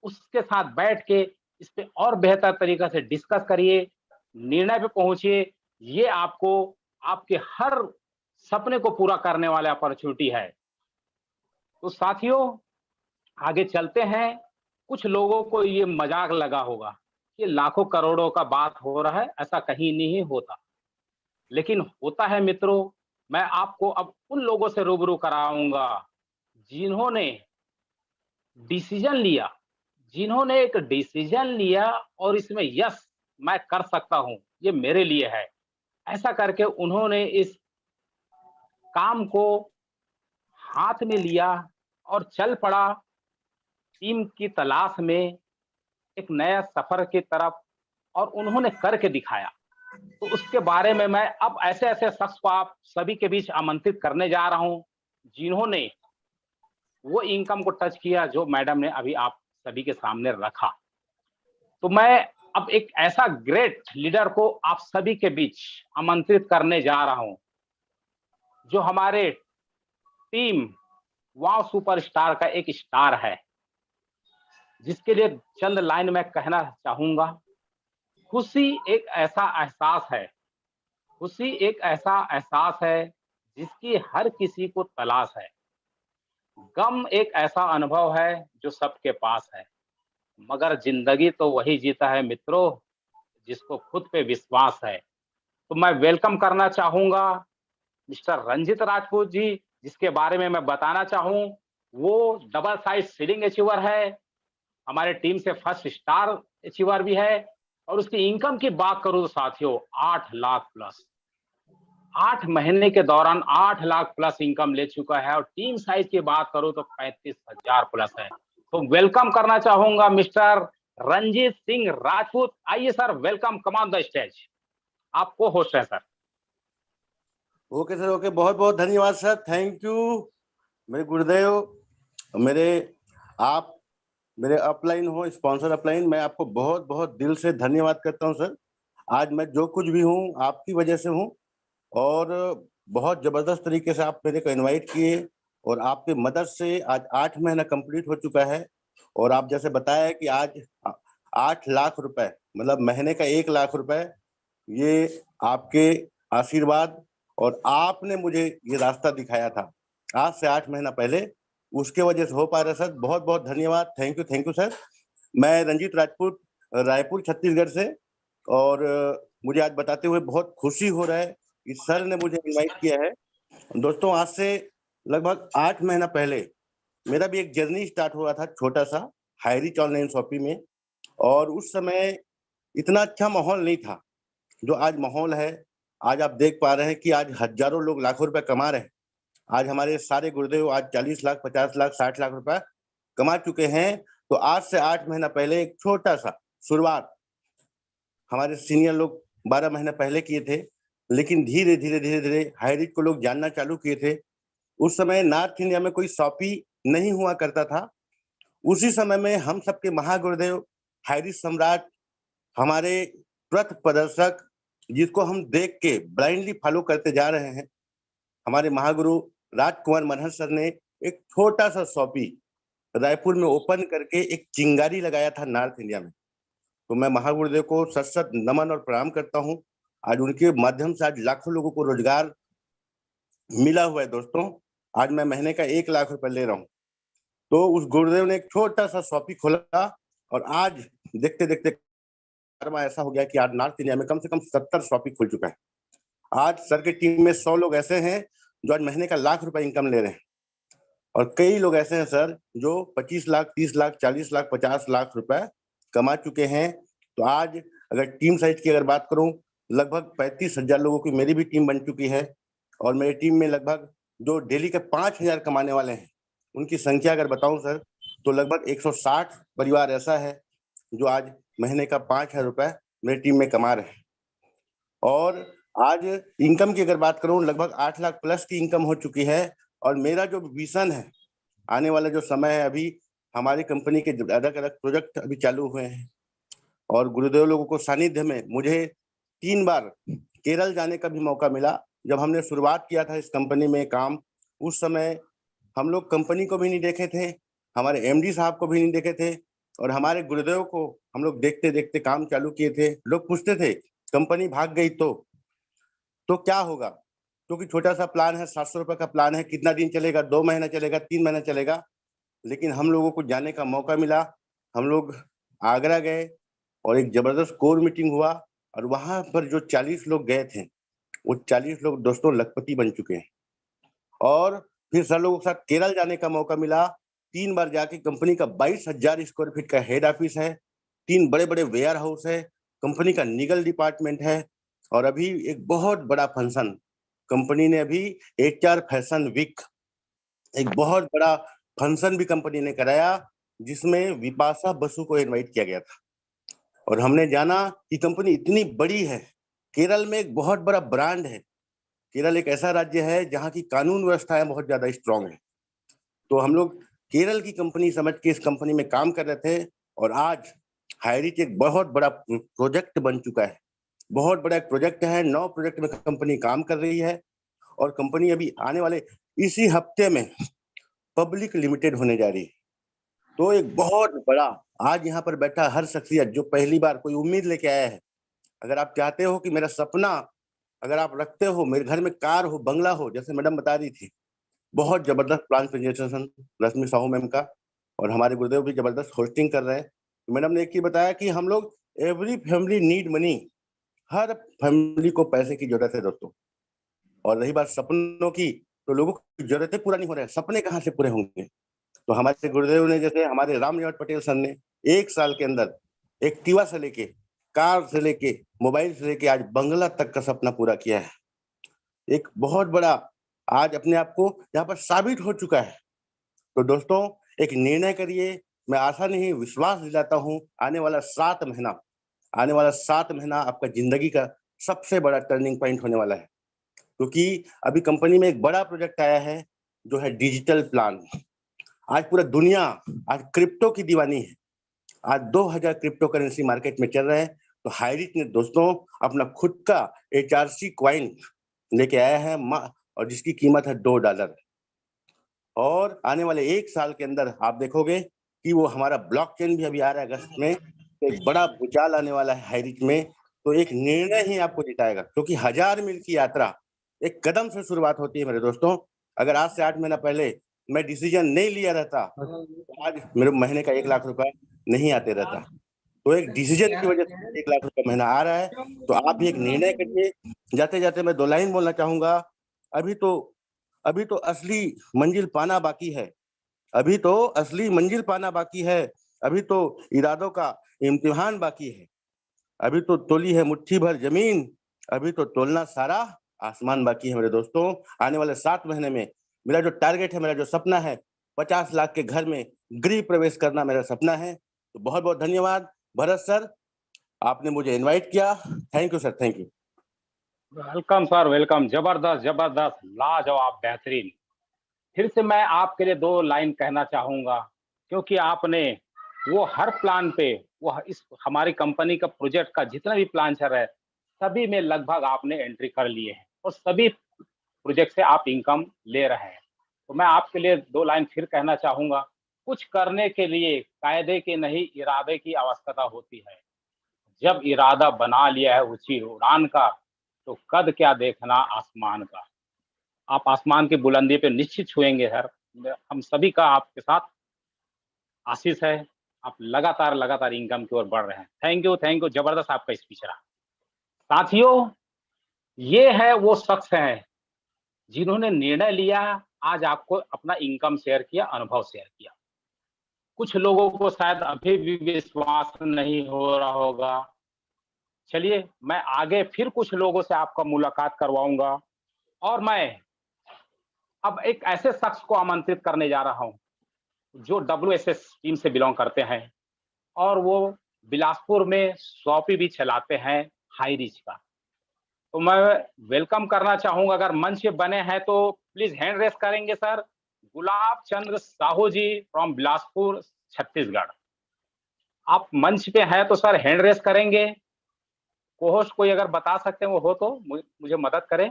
A: उसके साथ बैठ के इस पे और बेहतर तरीका से डिस्कस करिए, निर्णय पे पहुंचिए। ये आपको आपके हर सपने को पूरा करने वाला अपॉर्चुनिटी है। तो साथियों आगे चलते हैं। कुछ लोगों को ये मजाक लगा होगा कि लाखों करोड़ों का बात हो रहा है, ऐसा कहीं नहीं होता, लेकिन होता है मित्रों। मैं आपको अब उन लोगों से रूबरू कराऊंगा जिन्होंने एक डिसीजन लिया और इसमें यस मैं कर सकता हूं, ये मेरे लिए है, ऐसा करके उन्होंने इस काम को हाथ में लिया और चल पड़ा टीम की तलाश में एक नया सफर की तरफ, और उन्होंने करके दिखाया। तो उसके बारे में मैं अब ऐसे ऐसे शख्स को आप सभी के बीच आमंत्रित करने जा रहा हूं जिन्होंने वो इनकम को टच किया जो मैडम ने अभी आप सभी के सामने रखा। तो मैं अब एक ऐसा ग्रेट लीडर को आप सभी के बीच आमंत्रित करने जा रहा हूं जो हमारे टीम वाव सुपरस्टार का एक स्टार है, जिसके लिए चंद लाइन में कहना चाहूंगा। खुशी एक ऐसा एहसास है जिसकी हर किसी को तलाश है। गम एक ऐसा अनुभव है जो सबके पास है, मगर जिंदगी तो वही जीता है मित्रों जिसको खुद पे विश्वास है। तो मैं वेलकम करना चाहूंगा मिस्टर रंजित राजपूत जी, जिसके बारे में मैं बताना चाहूं वो डबल साइड सीलिंग अचीवर है, हमारे टीम से फर्स्ट स्टार अचीवर भी है। और उसकी इनकम की बात करूं तो साथियों 8 लाख प्लस, 8 महीने के दौरान 8 लाख प्लस इनकम ले चुका है। और टीम साइज की बात करूं तो 35,000 प्लस है। तो वेलकम करना चाहूंगा मिस्टर रंजीत सिंह राजपूत। आइए sir, welcome, come on the stage. आपको होस्ट है सर।
E: ओके सर, ओके, बहुत बहुत धन्यवाद सर, थैंक यू मेरे गुरुदेव। आप मेरे अपलाइन हो, स्पॉन्सर अपलाइन, मैं आपको बहुत बहुत दिल से धन्यवाद करता हूं सर। आज मैं जो कुछ भी हूं आपकी वजह से हूं, और बहुत जबरदस्त तरीके से आप मेरे को इनवाइट किए, और आपके मदद से आज 8 महीना कंप्लीट हो चुका है। और आप जैसे बताया कि आज 8 लाख रुपए, मतलब महीने का 1 लाख रुपए, ये आपके आशीर्वाद और आपने मुझे ये रास्ता दिखाया था आज से 8 महीना पहले, उसके वजह से हो पा रहा है सर। बहुत बहुत धन्यवाद, थैंक यू सर। मैं रंजीत राजपूत, रायपुर छत्तीसगढ़ से, और मुझे आज बताते हुए बहुत खुशी हो रहा है कि सर ने मुझे इनवाइट किया है। दोस्तों, आज से लगभग 8 महीना पहले मेरा भी एक जर्नी स्टार्ट हुआ था, छोटा सा, हाईरिच ऑनलाइन शॉपिंग में। और उस समय इतना अच्छा माहौल नहीं था जो आज माहौल है। आज आप देख पा रहे हैं कि आज हजारों लोग लाखों रुपए कमा रहे हैं। आज हमारे सारे गुरुदेव आज 40 लाख, 50 लाख, 60 लाख रुपए कमा चुके हैं। तो आज से 8 महीना पहले एक छोटा सा शुरुआत हमारे सीनियर लोग 12 महीने पहले किए थे, लेकिन धीरे धीरे हाईरिच को लोग जानना चालू किए थे। उस समय नॉर्थ इंडिया में कोई शॉपी नहीं हुआ करता था। उसी समय में हम सबके महागुरुदेव, हाईरिच सम्राट, हमारे पथ प्रदर्शक, जिसको हम देख के ब्लाइंडली फॉलो करते जा रहे हैं, हमारे महागुरु राजकुमार मनहर सर ने एक छोटा सा शॉपी रायपुर में ओपन करके एक चिंगारी लगाया था नॉर्थ इंडिया में। तो मैं महागुरुदेव को सत सत नमन और प्रणाम करता हूं। आज उनके माध्यम से आज लाखों लोगों को रोजगार मिला हुआ है। दोस्तों, आज मैं महीने का 1 लाख रुपए ले रहा हूं। तो उस गुरुदेव ने एक छोटा सा शॉपी खोला, और आज देखते देखते ऐसा हो गया कि आज नॉर्थ इंडिया में कम से कम 70 शॉपी खुल चुका है। आज सर की टीम में 100 लोग ऐसे हैं जो आज महीने का लाख रुपए इनकम ले रहे हैं, और कई लोग ऐसे हैं सर जो 25 लाख, 30 लाख, 40 लाख, 50 लाख रुपए कमा चुके हैं। तो आज अगर टीम साइज की अगर बात करूं, लगभग 35,000 लोगों की मेरी भी टीम बन चुकी है। और मेरी टीम में लगभग जो डेली के 5,000 कमाने वाले हैं, उनकी संख्या अगर बताऊं सर, तो लगभग 160 परिवार ऐसा है जो आज महीने का 5,000 रुपए मेरी टीम में कमा रहे हैं। और आज इनकम की अगर बात करूं, लगभग 8 लाख प्लस की इनकम हो चुकी है। और मेरा जो विजन है, आने वाला जो समय है, अभी हमारी कंपनी के अलग अलग प्रोजेक्ट अभी चालू हुए हैं, और गुरुदेव लोगों को सानिध्य में मुझे 3 बार केरल जाने का भी मौका मिला। जब हमने शुरुआत किया था इस कंपनी में काम, उस समय हम लोग कंपनी को भी नहीं देखे थे, हमारे एमडी साहब को भी नहीं देखे थे, और हमारे गुरुदेव को हम लोग देखते देखते काम चालू किए थे। लोग पूछते थे कंपनी भाग गई तो क्या होगा, क्योंकि छोटा सा प्लान है, 700 रुपए का प्लान है, कितना दिन चलेगा, 2 महीना चलेगा, 3 महीना चलेगा। लेकिन हम लोगों को जाने का मौका मिला। हम लोग आगरा गए और एक जबरदस्त कोर मीटिंग हुआ, और वहां पर जो 40 लोग गए थे, वो 40 लोग दोस्तों लखपति बन चुके हैं। और फिर सर लोगों के साथ केरल जाने का मौका मिला। 3 बार जाके कंपनी का 22,000 स्क्वायर फीट का हेड ऑफिस है, 3 बड़े बड़े वेयर हाउस है, कंपनी का लीगल डिपार्टमेंट है। और अभी एक बहुत बड़ा फंक्शन कंपनी ने, अभी HR फैशन वीक, एक बहुत बड़ा फंक्शन भी कंपनी ने कराया, जिसमें विपाशा बसु को इनवाइट किया गया था। और हमने जाना कि कंपनी इतनी बड़ी है, केरल में एक बहुत बड़ा ब्रांड है। केरल एक ऐसा राज्य है जहाँ की कानून व्यवस्थाएं बहुत ज्यादा स्ट्रांग है। तो हम लोग केरल की कंपनी समझ के इस कंपनी में काम कर रहे थे, और आज हाईरिच एक बहुत बड़ा प्रोजेक्ट बन चुका है। बहुत बड़ा एक प्रोजेक्ट है, 9 प्रोजेक्ट में कंपनी काम कर रही है। और कंपनी अभी आने वाले इसी हफ्ते में पब्लिक लिमिटेड होने जा रही है। तो एक बहुत बड़ा, आज यहाँ पर बैठा हर शख्सियत जो पहली बार कोई उम्मीद लेके आया है, अगर आप चाहते हो कि मेरा सपना अगर आप रखते हो, मेरे घर में कार हो, बंगला हो, जैसे मैडम बता रही थी, बहुत जबरदस्त प्लान प्रेजेंटेशन रश्मि साहू मैम का, और हमारे गुरुदेव भी जबरदस्त होस्टिंग कर रहे हैं। मैडम ने एक ही बताया कि हम लोग एवरी फैमिली नीड मनी, हर फैमिली को पैसे की जरूरत है दोस्तों। और रही बात सपनों की, तो लोगों की जरूरतें पूरा नहीं हो रहा है, सपने कहाँ से पूरे होंगे। तो हमारे गुरुदेव ने, जैसे हमारे रामनिवास पटेल सर ने 1 साल के अंदर एक्टिवा से लेके, कार से लेके, मोबाइल से लेके, आज बंगला तक का सपना पूरा किया है। एक बहुत बड़ा आज अपने आप को यहाँ पर साबित हो चुका है। तो दोस्तों, एक निर्णय करिए, मैं आशा नहीं विश्वास दिलाता हूँ आने वाला 7 महीना आपका जिंदगी का सबसे बड़ा टर्निंग पॉइंट होने वाला है, क्योंकि अभी कंपनी में एक बड़ा प्रोजेक्ट आया है जो है डिजिटल प्लान। आज पूरा दुनिया आज क्रिप्टो की दीवानी है। आज 2000 क्रिप्टो करेंसी मार्केट में चल रहे हैं। तो हाईरिच ने दोस्तों अपना खुद का HRC कॉइन लेके आया है और जिसकी कीमत है $2। और आने वाले 1 साल के अंदर आप देखोगे कि वो हमारा ब्लॉकचेन भी अभी आ रहा है अगस्त में। तो एक बड़ा भूचाल आने वाला है हाईरिच में। तो एक निर्णय ही आपको जिताएगा, क्योंकि 1000 मील की यात्रा एक कदम से शुरुआत होती है मेरे दोस्तों। अगर आज से 8 महीना पहले मैं डिसीजन नहीं लिया रहता तो आज मेरे महीने का 1 लाख रुपया नहीं आते रहता। तो एक डिसीजन की वजह से 1 लाख रुपया महीना आ रहा है। तो आप भी एक निर्णय करिए। जाते जाते मैं 2 लाइन बोलना चाहूंगा। अभी तो असली मंजिल पाना बाकी है। अभी तो असली मंजिल पाना बाकी है। अभी तो इरादों का इम्तिहान बाकी है। अभी तो तोली है मुट्ठी भर जमीन, अभी तो तोलना सारा आसमान बाकी है मेरे दोस्तों। आने वाले 7 महीने में मेरा जो टारगेट है, मेरा जो सपना है, 50 लाख के घर में गृह प्रवेश करना मेरा सपना है। तो बहुत बहुत धन्यवाद भरत सर, आपने मुझे इनवाइट किया। Thank you sir, thank you.
A: Welcome sir, welcome. जबरदस्त जबरदस्त, लाजवाब, बेहतरीन। फिर से मैं आपके लिए 2 लाइन कहना चाहूंगा, क्योंकि आपने वो हर प्लान पे, वो इस हमारी कंपनी का प्रोजेक्ट का जितना भी प्लान चल रहा है सभी में लगभग आपने एंट्री कर लिए हैं और सभी प्रोजेक्ट से आप इनकम ले रहे हैं। तो मैं आपके लिए 2 लाइन फिर कहना चाहूंगा। कुछ करने के लिए कायदे के नहीं इरादे की आवश्यकता होती है। जब इरादा बना लिया है ऊंची उड़ान का, तो कद क्या देखना आसमान का। आप आसमान की बुलंदी पे निश्चित छुएंगे सर। हम सभी का आपके साथ आशीष है। आप लगातार इनकम की ओर बढ़ रहे हैं। थैंक यू, जबरदस्त आपका स्पीच रहा। साथियों, ये है वो शख्स है जिन्होंने निर्णय लिया, आज आपको अपना इनकम शेयर किया, अनुभव शेयर किया। कुछ लोगों को शायद अभी भी विश्वास नहीं हो रहा होगा। चलिए, मैं आगे फिर कुछ लोगों से आपका मुलाकात करवाऊंगा और मैं अब एक ऐसे शख्स को आमंत्रित करने जा रहा हूं जो WSS टीम से बिलोंग करते हैं और वो बिलासपुर में शॉपी भी चलाते हैं हाईरिच का। तो मैं वेलकम करना चाहूंगा। अगर मंच पे बने हैं तो प्लीज हैंड रेस करेंगे सर। गुलाब चंद्र साहू जी फ्रॉम बिलासपुर छत्तीसगढ़। आप मंच पे हैं तो सर हैंड रेस करेंगे। कोहोस्ट कोई अगर बता सकते हैं वो हो तो मुझे मदद करें।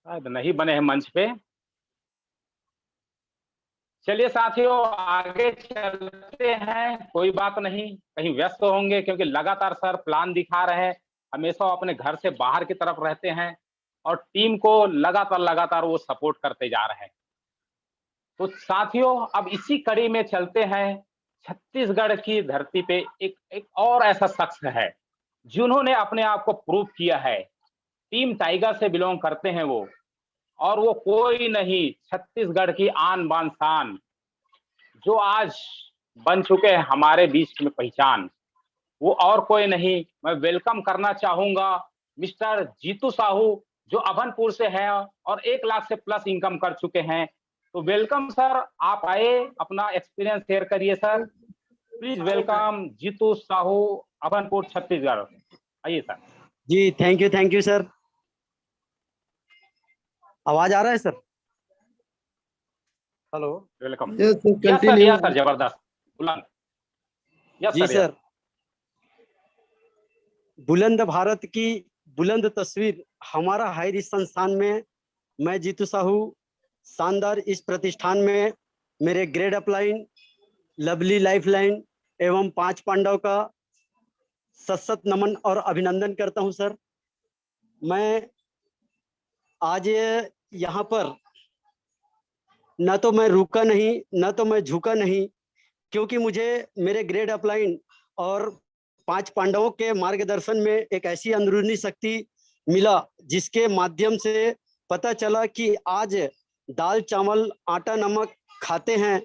A: शायद नहीं बने हैं मंच पे। चलिए साथियों, आगे चलते हैं। कोई बात नहीं, कहीं व्यस्त होंगे क्योंकि लगातार सर प्लान दिखा रहे हैं। हमेशा अपने घर से बाहर की तरफ रहते हैं और टीम को लगातार वो सपोर्ट करते जा रहे हैं। तो साथियों, अब इसी कड़ी में चलते हैं। छत्तीसगढ़ की धरती पे एक और ऐसा शख्स है जिन्होंने अपने आप को प्रूव किया है। टीम टाइगर से बिलोंग करते हैं वो, और वो कोई नहीं, छत्तीसगढ़ की आन बान शान, जो आज बन चुके हैं हमारे बीच में पहचान। वो और कोई नहीं, मैं वेलकम करना चाहूंगा मिस्टर जीतू साहू, जो अभनपुर से है और 1 लाख से प्लस इनकम कर चुके हैं। तो वेलकम सर, आप आए, अपना एक्सपीरियंस शेयर करिए sir. Please welcome Jitu Sahu, Abhanpur Chhattisgarh. आइए सर।
F: जी थैंक यू सर। आवाज आ रहा है sir? Hello,
A: welcome.
F: Yes
A: sir, जबरदस्त।
F: जी सर। बुलंद भारत की बुलंद तस्वीर हमारा हाईरिच संस्थान में, मैं जीतू साहू, शानदार इस प्रतिष्ठान में मेरे ग्रेड अपलाइन, लवली लाइफलाइन एवं 5 पांडव का सशक्त नमन और अभिनंदन करता हूं सर। मैं आज यहाँ पर न तो मैं रुका नहीं, न तो मैं झुका नहीं, क्योंकि मुझे मेरे ग्रेड अपलाइन और 5 पांडवों के मार्गदर्शन में एक ऐसी अंदरूनी शक्ति मिला जिसके माध्यम से पता चला कि आज दाल चावल आटा नमक खाते हैं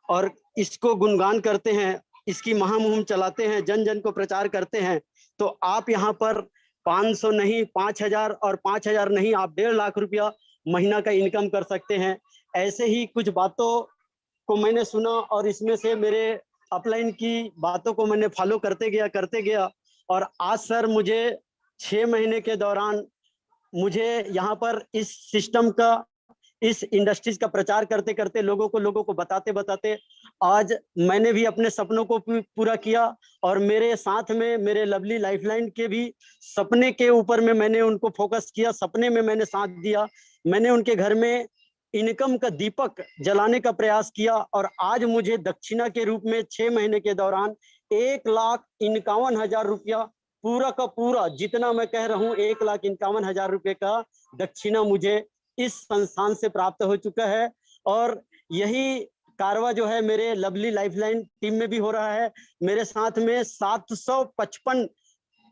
F: और इसको गुणगान करते हैं, इसकी महामुहिम चलाते हैं, जन जन को प्रचार करते हैं। तो आप यहाँ पर 500 नहीं 5000 और 5000 नहीं आप 1.5 लाख रुपया महीना का इनकम कर सकते हैं। ऐसे ही कुछ बातों को मैंने सुना और इसमें से मेरे अपलाइन की बातों को मैंने फॉलो करते गया और आज सर मुझे 6 महीने के दौरान मुझे यहाँ पर इस सिस्टम का, इस इंडस्ट्रीज का प्रचार करते करते लोगों को बताते आज मैंने भी अपने सपनों को पूरा किया और मेरे साथ में मेरे लवली लाइफलाइन के भी सपने के ऊपर में मैंने उनको फोकस किया, सपने में मैंने साथ दिया। मैंने उनके घर में इनकम का दीपक जलाने का प्रयास किया और आज मुझे दक्षिणा के रूप में 6 महीने के दौरान 1,51,000 रुपया पूरा का पूरा, जितना मैं कह रहा हूँ 1,51,000 रुपये का दक्षिणा मुझे इस संस्थान से प्राप्त हो चुका है। और यही कारवा जो है मेरे लवली लाइफलाइन टीम में भी हो रहा है। मेरे साथ में 755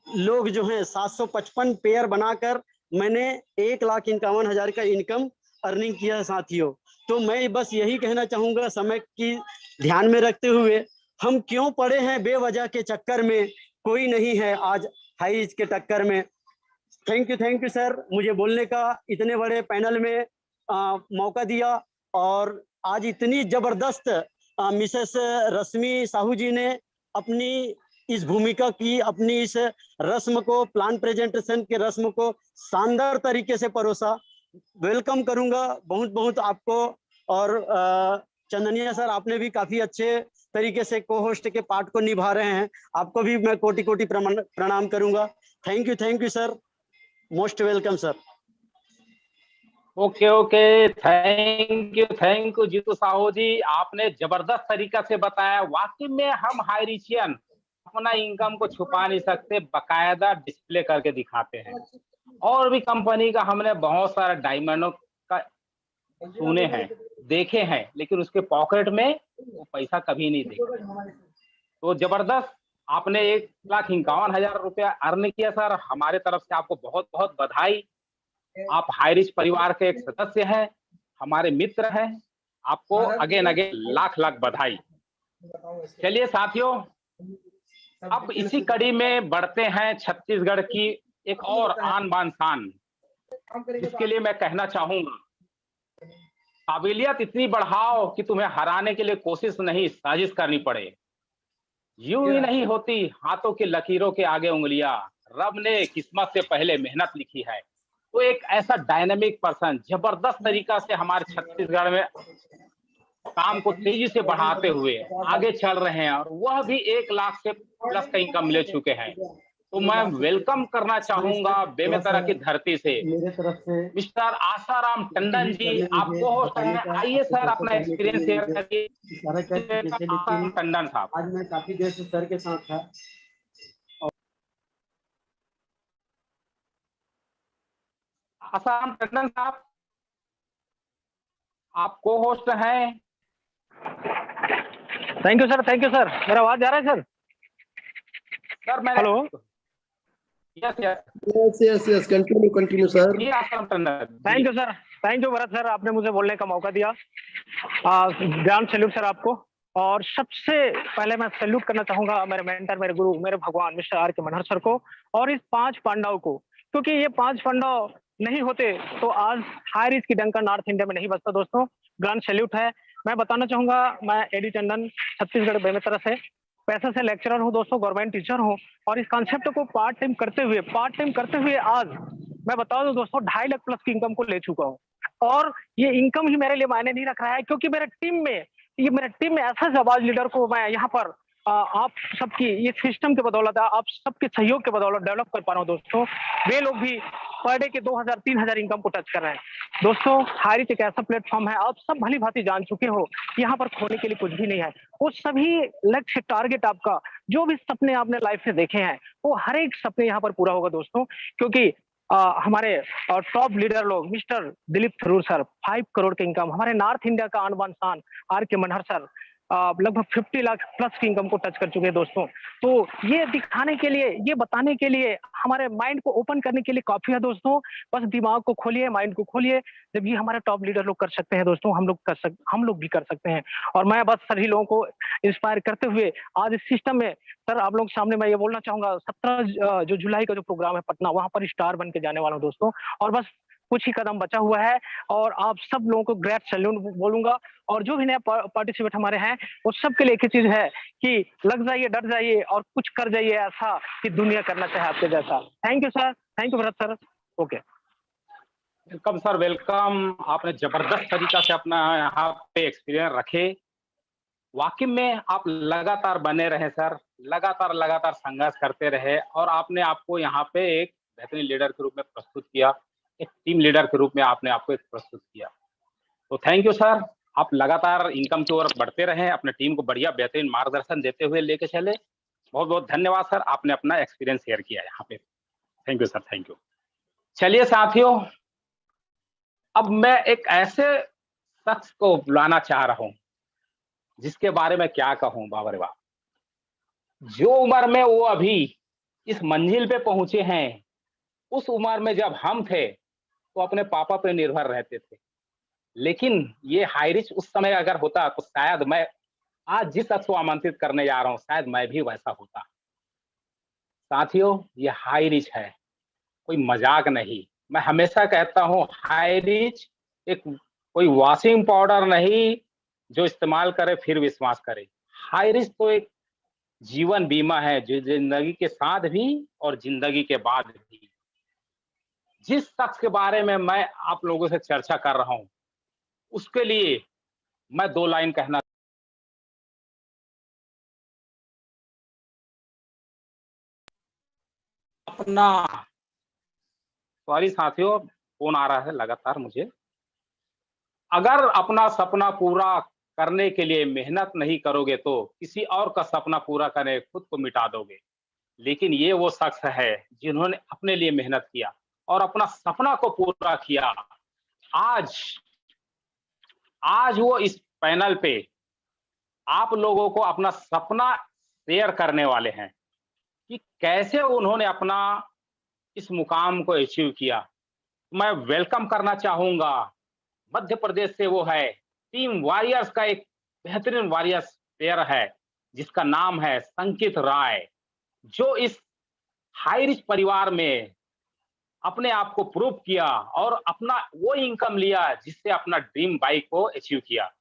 F: लोग जो हैं, 755 पेयर बनाकर मैंने 1,51,000 का इनकम अर्निंग किया है साथियों। तो मैं बस यही कहना चाहूंगा, समय की ध्यान में रखते हुए, हम क्यों पड़े हैं बेवजह के चक्कर में, कोई नहीं है आज हाई रिच के टक्कर में। थैंक यू सर, मुझे बोलने का इतने बड़े पैनल में मौका दिया। और आज इतनी जबरदस्त मिसेस रश्मि साहू जी ने अपनी इस भूमिका की, अपनी इस रस्म को, प्लान प्रेजेंटेशन के रस्म को शानदार तरीके से परोसा। वेलकम करूंगा बहुत बहुत आपको। और चंदनिया सर, आपने भी काफी अच्छे तरीके से को होस्ट के पार्ट को निभा रहे हैं, आपको भी मैं कोटि कोटि प्रणाम करूंगा। Thank you sir, most welcome sir.
A: Okay, thank you Jitu Sahu ji, आपने जबरदस्त तरीका से बताया। वाकई में हम हाई रिचियन अपना इनकम को छुपा नहीं सकते, बकायदा डिस्प्ले करके दिखाते हैं। और भी कंपनी का हमने बहुत सारा डायमंडों का सुने हैं, देखे हैं, लेकिन उसके पॉकेट में वो पैसा कभी नहीं देखा। तो जबरदस्त, आपने 1,51,000 रुपया अर्न किया सर। हमारे तरफ से आपको बहुत बहुत बधाई। आप हाई रिच परिवार के एक सदस्य हैं, हमारे मित्र हैं, आपको अगेन लाख लाख बधाई। चलिए साथियों, अब इसी कड़ी में बढ़ते हैं छत्तीसगढ़ की एक और आन बान शान, जिसके लिए मैं कहना चाहूंगा, काबिलियत इतनी बढ़ाओ कि तुम्हें हराने के लिए कोशिश नहीं, साजिश करनी पड़े। यूं ही नहीं होती हाथों की लकीरों के आगे उंगलियां, रब ने किस्मत से पहले मेहनत लिखी है। तो एक ऐसा डायनामिक पर्सन जबरदस्त तरीका से हमारे छत्तीसगढ़ में काम को तेजी से बढ़ाते हुए आगे चल रहे हैं, और वह भी 1 लाख से प्लस का इनकम ले चुके हैं। तो मैं वेलकम करना चाहूंगा बेमेतरा की धरती से मिस्टर आसाराम टंडन जी, आपको होस्ट है। आइए सर, अपना एक्सपीरियंस शेयर करिए। टंडन साहब,
F: आज मैं काफी देर से सर के साथ था।
A: आसाराम टंडन साहब, आप को होस्ट हैं।
G: Thank you sir. मेरा आवाज आ रहा है सर?
A: सर मैं
G: hello.
H: Yes continue sir.
G: Thank you sir, thank you Bharat sir, आपने मुझे बोलने का मौका दिया। ग्रांड सैल्यूट सर आपको। और सबसे पहले मैं सैल्यूट करना चाहूंगा मेरे मेंटर, मेरे गुरु, मेरे भगवान मिस्टर आर के मनहर सर को, और इस 5 पांडवों को, क्योंकि ये 5 पांडव नहीं होते तो आज हाई रिच की डंका नॉर्थ इंडिया में नहीं बचता। दोस्तों, ग्रांड सैल्यूट है। मैं बताना चाहूंगा, मैं एडी टंडन, छत्तीसगढ़ बेमेतरा से पैसा से लेक्चरर हूँ दोस्तों, गवर्नमेंट टीचर हूँ, और इस कॉन्सेप्ट को पार्ट टाइम करते हुए आज मैं बता दूं दोस्तों 2.5 लाख प्लस की इनकम को ले चुका हूँ। और ये इनकम ही मेरे लिए मायने नहीं रख रहा है, क्योंकि मेरे टीम में ऐसा जाबाज लीडर को मैं यहाँ पर आप सबकी ये सिस्टम के बदौलत, आप सबके सहयोग के बदौलत डेवलप कर पा रहा हूँ दोस्तों। वे लोग भी पर डे के 2,000-3,000 इनकम को टच कर रहे हैं। दोस्तों, हाई रिच एक ऐसा प्लेटफॉर्म है, आप सब भली भांति जान चुके हो, यहाँ पर खोने के लिए कुछ भी नहीं है। वो सभी लक्ष्य, टारगेट, आपका जो भी सपने आपने लाइफ से देखे हैं, वो हर एक सपने यहाँ पर पूरा होगा दोस्तों। क्योंकि हमारे टॉप लीडर लोग, मिस्टर दिलीप थरूर सर, 5 करोड़ के इनकम, हमारे नॉर्थ इंडिया का आन बान शान आर के मनहर सर, लगभग 50 लाख प्लस की इनकम को टच कर चुके हैं दोस्तों। तो ये दिखाने के लिए, ये बताने के लिए, हमारे माइंड को ओपन करने के लिए काफी है दोस्तों। बस दिमाग को खोलिए, माइंड को खोलिए। जब ये हमारे टॉप लीडर लोग कर सकते हैं दोस्तों, हम लोग भी कर सकते हैं। और मैं बस सभी लोगों को इंस्पायर करते हुए आज इस सिस्टम में सर आप लोग सामने मैं ये बोलना चाहूंगा, 17 जो जुलाई का जो प्रोग्राम है पटना, वहां पर स्टार बन के जाने वाला हूँ दोस्तों। और बस कुछ ही कदम बचा हुआ है और आप सब लोगों को ग्रेट सैल्यूट बोलूंगा। और जो भी नए पार्टिसिपेट हमारे हैं, वो सबके लिए एक ही चीज है कि लग जाइए, डट जाइए और कुछ कर जाइए ऐसा कि दुनिया करना चाहे आपके जैसा। Thank you sir, thank you Bharat sir. Okay,
A: welcome sir, welcome. आपने जबरदस्त तरीका से अपना यहाँ पे एक्सपीरियंस रखे। वाकई में आप लगातार बने रहे सर, लगातार संघर्ष करते रहे और आपने आपको यहाँ पे एक बेहतरीन लीडर के रूप में प्रस्तुत किया, एक टीम लीडर के रूप में आपने आपको एक प्रस्तुत किया। तो थैंक यू सर। आप लगातार इनकम की ओर बढ़ते रहे, अपने टीम को बढ़िया बेहतरीन मार्गदर्शन देते हुए लेके चले। बहुत बहुत धन्यवाद सर, आपने अपना एक्सपीरियंस शेयर किया यहाँ पे। Thank you sir, thank you. चलिए साथियों, अब मैं एक ऐसे शख्स को बुलाना चाह रहा हूँ जिसके बारे में क्या कहूँ बाबा रे बाबा। जो उम्र में वो अभी इस मंजिल पे पहुंचे हैं, उस उम्र में जब हम थे तो अपने पापा पे निर्भर रहते थे। लेकिन ये हाई रिच उस समय अगर होता तो शायद मैं आज जिस शख्स को आमंत्रित करने जा रहा हूँ, शायद मैं भी वैसा होता। साथियों, ये हाई रिच है, कोई मजाक नहीं। मैं हमेशा कहता हूँ हाई रिच एक कोई वॉशिंग पाउडर नहीं जो इस्तेमाल करे फिर विश्वास करे। हाई रिच तो एक जीवन बीमा है जो जिंदगी के साथ भी और जिंदगी के बाद भी। जिस शख्स के बारे में मैं आप लोगों से चर्चा कर रहा हूँ, उसके लिए मैं 2 लाइन कहना। अपना, सॉरी साथियों, फोन आ रहा है लगातार मुझे। अगर अपना सपना पूरा करने के लिए मेहनत नहीं करोगे तो किसी और का सपना पूरा करने खुद को मिटा दोगे। लेकिन ये वो शख्स है जिन्होंने अपने लिए मेहनत किया और अपना सपना को पूरा किया। आज आज वो इस पैनल पे आप लोगों को अपना सपना शेयर करने वाले हैं कि कैसे उन्होंने अपना इस मुकाम को अचीव किया। मैं वेलकम करना चाहूंगा, मध्य प्रदेश से वो है, टीम वॉरियर्स का एक बेहतरीन वॉरियर्स प्लेयर है जिसका नाम है संकित राय, जो इस हाई रिच परिवार में अपने आप को प्रूव किया और अपना वो इनकम लिया जिससे अपना ड्रीम बाइक को अचीव किया।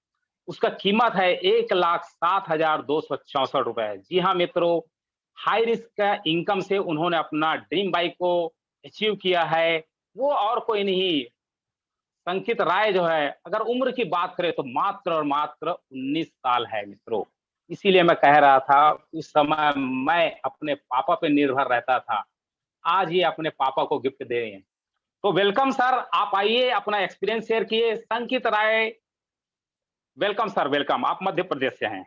A: उसका कीमत है 1,07,264 रुपए। जी हाँ मित्रों, हाई रिस्क का इनकम से उन्होंने अपना ड्रीम बाइक को अचीव किया है। वो और कोई नहीं, संकित राय जो है, अगर उम्र की बात करें तो मात्र और मात्र 19 साल है मित्रों। इसीलिए मैं कह रहा था उस समय मैं अपने पापा पे निर्भर रहता था, आज ये अपने पापा को गिफ्ट दे रहे हैं। तो वेलकम सर, आप आइए, अपना एक्सपीरियंस शेयर किए। संकित राय, वेलकम सर, वेलकम। आप मध्य प्रदेश से हैं।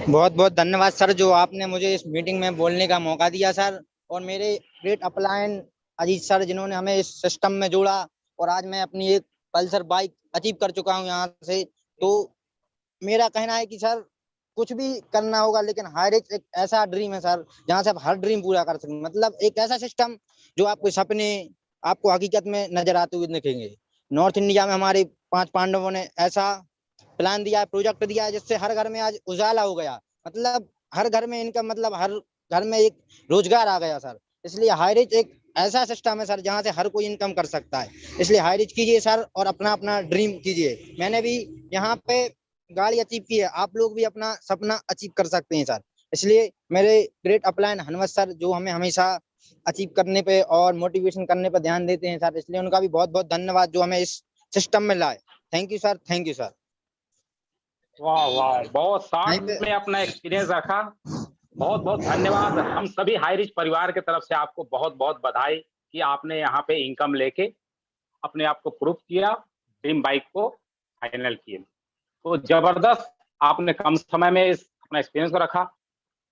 I: बहुत बहुत धन्यवाद सर, जो आपने मुझे इस मीटिंग में बोलने का मौका दिया सर। और मेरे ग्रेट अपलाइन अजीत सर जिन्होंने हमें इस सिस्टम में जोड़ा और आज मैं अपनी एक पल्सर बाइक अचीव कर चुका हूं यहाँ से। तो मेरा कहना है कि सर कुछ भी करना होगा, लेकिन हाई रिच एक ऐसा ड्रीम है सर जहाँ से आप हर ड्रीम पूरा कर सकें। मतलब एक ऐसा सिस्टम जो आपके सपने आपको हकीकत में नजर आते हुए दिखेंगे। नॉर्थ इंडिया में हमारे 5 पांडवों ने ऐसा प्लान दिया है, प्रोजेक्ट दिया है, जिससे हर घर में आज उजाला हो गया। मतलब हर घर में इनकम, मतलब हर घर में एक रोजगार आ गया सर। इसलिए हाई रिच एक ऐसा सिस्टम है सर जहाँ से हर कोई इनकम कर सकता है। इसलिए हाई रिच कीजिए सर और अपना अपना ड्रीम कीजिए। मैंने भी यहाँ पे गाड़ी अचीव की है, आप लोग भी अपना सपना अचीव कर सकते हैं सर। इसलिए मेरे ग्रेट अपलाइन हनवत सर जो हमें हमेशा अचीव करने पे और मोटिवेशन करने पे ध्यान देते हैं सर, इसलिए उनका भी बहुत बहुत धन्यवाद जो हमें इस सिस्टम में लाए। Thank you sir, thank you sir.
A: वाह वाह, बहुत शार्ट में अपना एक्सपीरियंस रखा। बहुत बहुत धन्यवाद। हम सभी हाई रिच परिवार की तरफ से आपको बहुत बहुत बधाई कि आपने यहाँ पे इनकम लेके अपने आप को प्रूव किया, ड्रीम बाइक को फाइनल किए। तो जबरदस्त, आपने कम समय में इस अपना एक्सपीरियंस को रखा।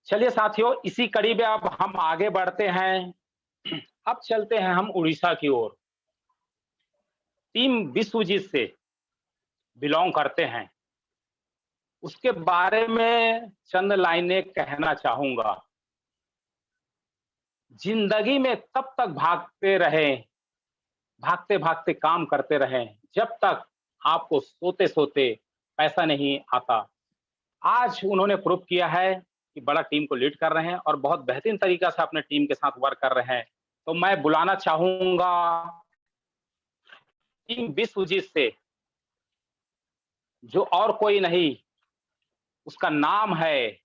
A: चलिए साथियों, इसी कड़ी में अब हम आगे बढ़ते हैं। अब चलते हैं हम उड़ीसा की ओर। टीम विश्वजीत से बिलोंग करते हैं उसके बारे में चंद लाइनें कहना चाहूंगा। जिंदगी में तब तक भागते रहें, भागते भागते काम करते रहें, जब तक आपको सोते सोते पैसा नहीं आता। आज उन्होंने प्रूव किया है कि बड़ा टीम को लीड कर रहे हैं और बहुत बेहतरीन तरीका से अपने टीम के साथ वर्क कर रहे हैं। तो मैं बुलाना चाहूंगा टीम विश्वजीत से, जो और कोई नहीं, उसका नाम है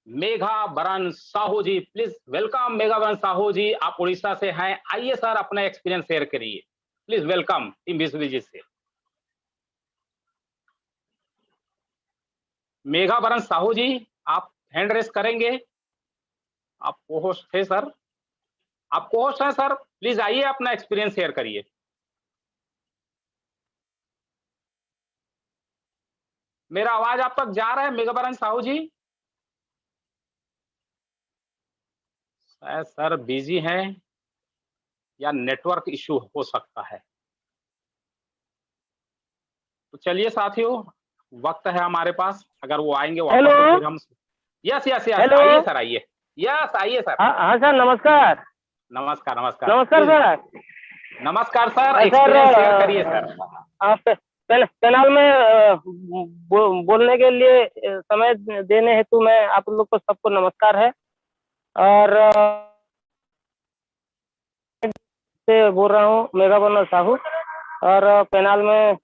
A: मेघा बरन साहू जी। प्लीज वेलकम मेघा बरन साहू जी, आप उड़ीसा से हैं। आइए सर, अपना एक्सपीरियंस शेयर करिए। प्लीज वेलकम टीम विश्वजीत से मेघा बरन साहू जी। आप हैंड रेस करेंगे? आप को होस्ट थे सर, आप को होस्ट हैं सर, प्लीज आइए अपना एक्सपीरियंस शेयर करिए। मेरा आवाज आप तक जा रहा है मेघा बरन साहू जी? सर बिजी हैं या नेटवर्क इशू हो सकता है। तो चलिए साथियों, वक्त है हमारे पास, अगर वो आएंगे वापस तो फिर हम यस यस यस आइए सर, आइए। यस आइए सर।
J: हाँ सर, नमस्कार।
A: नमस्कार नमस्कार
J: नमस्कार सर।
A: नमस्कार सर, एक्सपीरियंस शेयर करिए सर।
J: आप पैनल में बोलने के लिए समय देने हेतु मैं आप लोग को सबको नमस्कार है। और से बोल रहा हूँ मेघा बरन साहू। और पैनल में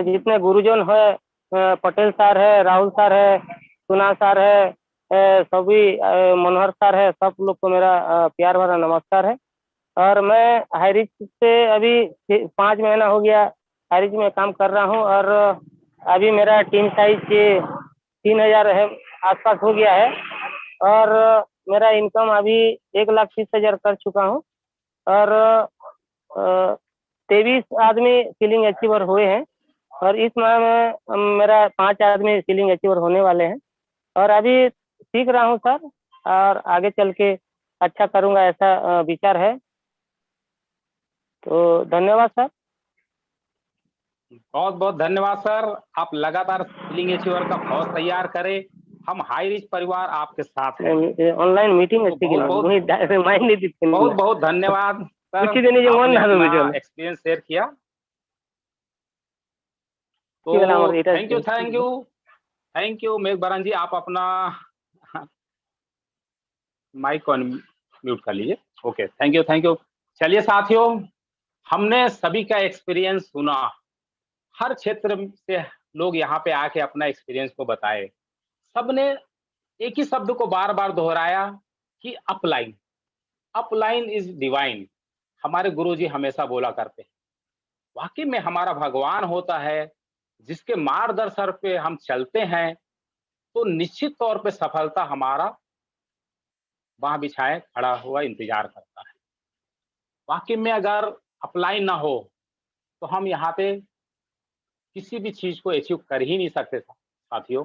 J: जितने गुरुजन है, पटेल सर है, राहुल सर है, सुना सर है, सभी मनोहर सर है, सब लोग को मेरा प्यार भरा नमस्कार है। और मैं हाईरिच से अभी 5 महीना हो गया हाईरिच में काम कर रहा हूँ। और अभी मेरा टीम साइज 3000 है आसपास हो गया है। और मेरा इनकम अभी 1,30,000 कर चुका हूँ। और 23 आदमी सीलिंग अचीवर हुए हैं। और इस माह में मेरा 5 आदमी सीलिंग अचीवर होने वाले हैं। और अभी सीख रहा हूँ सर, और आगे चल के अच्छा करूँगा ऐसा विचार है। तो धन्यवाद सर।
A: बहुत बहुत धन्यवाद सर। आप लगातार सीलिंग अचीवर का फौज तैयार करें, हम हाई रिच परिवार आपके साथ हैं।
J: ऑनलाइन मीटिंग
A: बहुत बहुत धन्यवाद सर, एक्सपीरियंस शेयर किया। तो थैंक यू मेघ बरन जी। आप अपना माइक ऑन म्यूट कर लीजिए। Okay, thank you. चलिए साथियों, हमने सभी का एक्सपीरियंस सुना। हर क्षेत्र से लोग यहाँ पे आके अपना एक्सपीरियंस को बताए। सबने एक ही शब्द को बार बार दोहराया कि अपलाइन, अपलाइन इज डिवाइन। हमारे गुरुजी हमेशा बोला करते हैं, वाकई में हमारा भगवान होता है, जिसके मार्गदर्शन पे हम चलते हैं तो निश्चित तौर पे सफलता हमारा बाह बिछाए खड़ा हुआ इंतजार करता है। वाकई में अगर अपलाइन ना हो तो हम यहाँ पे किसी भी चीज को अचीव कर ही नहीं सकते साथियों।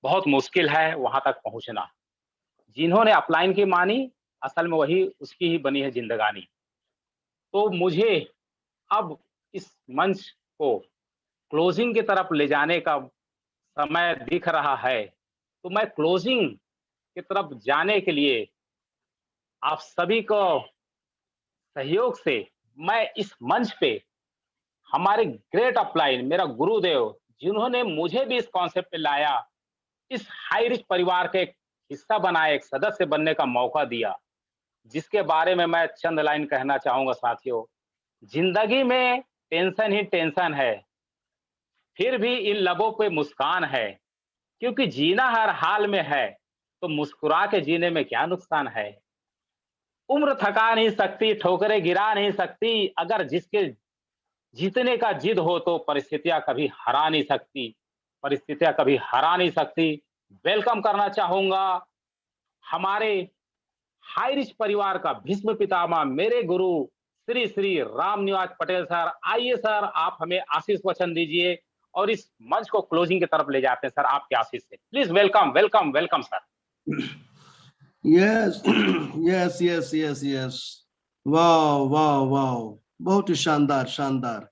A: बहुत मुश्किल है वहां तक पहुंचना। जिन्होंने अपलाइन की मानी, असल में वही उसकी ही बनी है जिंदगानी। तो मुझे अब इस मंच को क्लोजिंग की तरफ ले जाने का समय दिख रहा है। तो मैं क्लोजिंग की तरफ जाने के लिए आप सभी को सहयोग से मैं इस मंच पे हमारे ग्रेट अपलाइन, मेरा गुरुदेव, जिन्होंने मुझे भी इस कॉन्सेप्ट पे लाया, इस हाई रिच परिवार के एक हिस्सा बनाया, एक सदस्य बनने का मौका दिया, जिसके बारे में मैं चंद लाइन कहना चाहूंगा साथियों। जिंदगी में टेंशन ही टेंशन है, फिर भी इन लबों पे मुस्कान है, क्योंकि जीना हर हाल में है, तो मुस्कुरा के जीने में क्या नुकसान है। उम्र थका नहीं सकती, ठोकरें गिरा नहीं सकती, अगर जिसके जीतने का जिद हो तो परिस्थितियां कभी हरा नहीं सकती, परिस्थितियां कभी हरा नहीं सकती। वेलकम करना चाहूंगा हमारे हाई रिच परिवार का भीष्म पितामह, मेरे गुरु श्री श्री रामनिवास पटेल सर। आइए सर, आप हमें आशीष वचन दीजिए और इस मंच को क्लोजिंग की तरफ ले जाते हैं सर, आपके आशीष से। Please welcome sir.
H: यस। वाह, बहुत ही शानदार।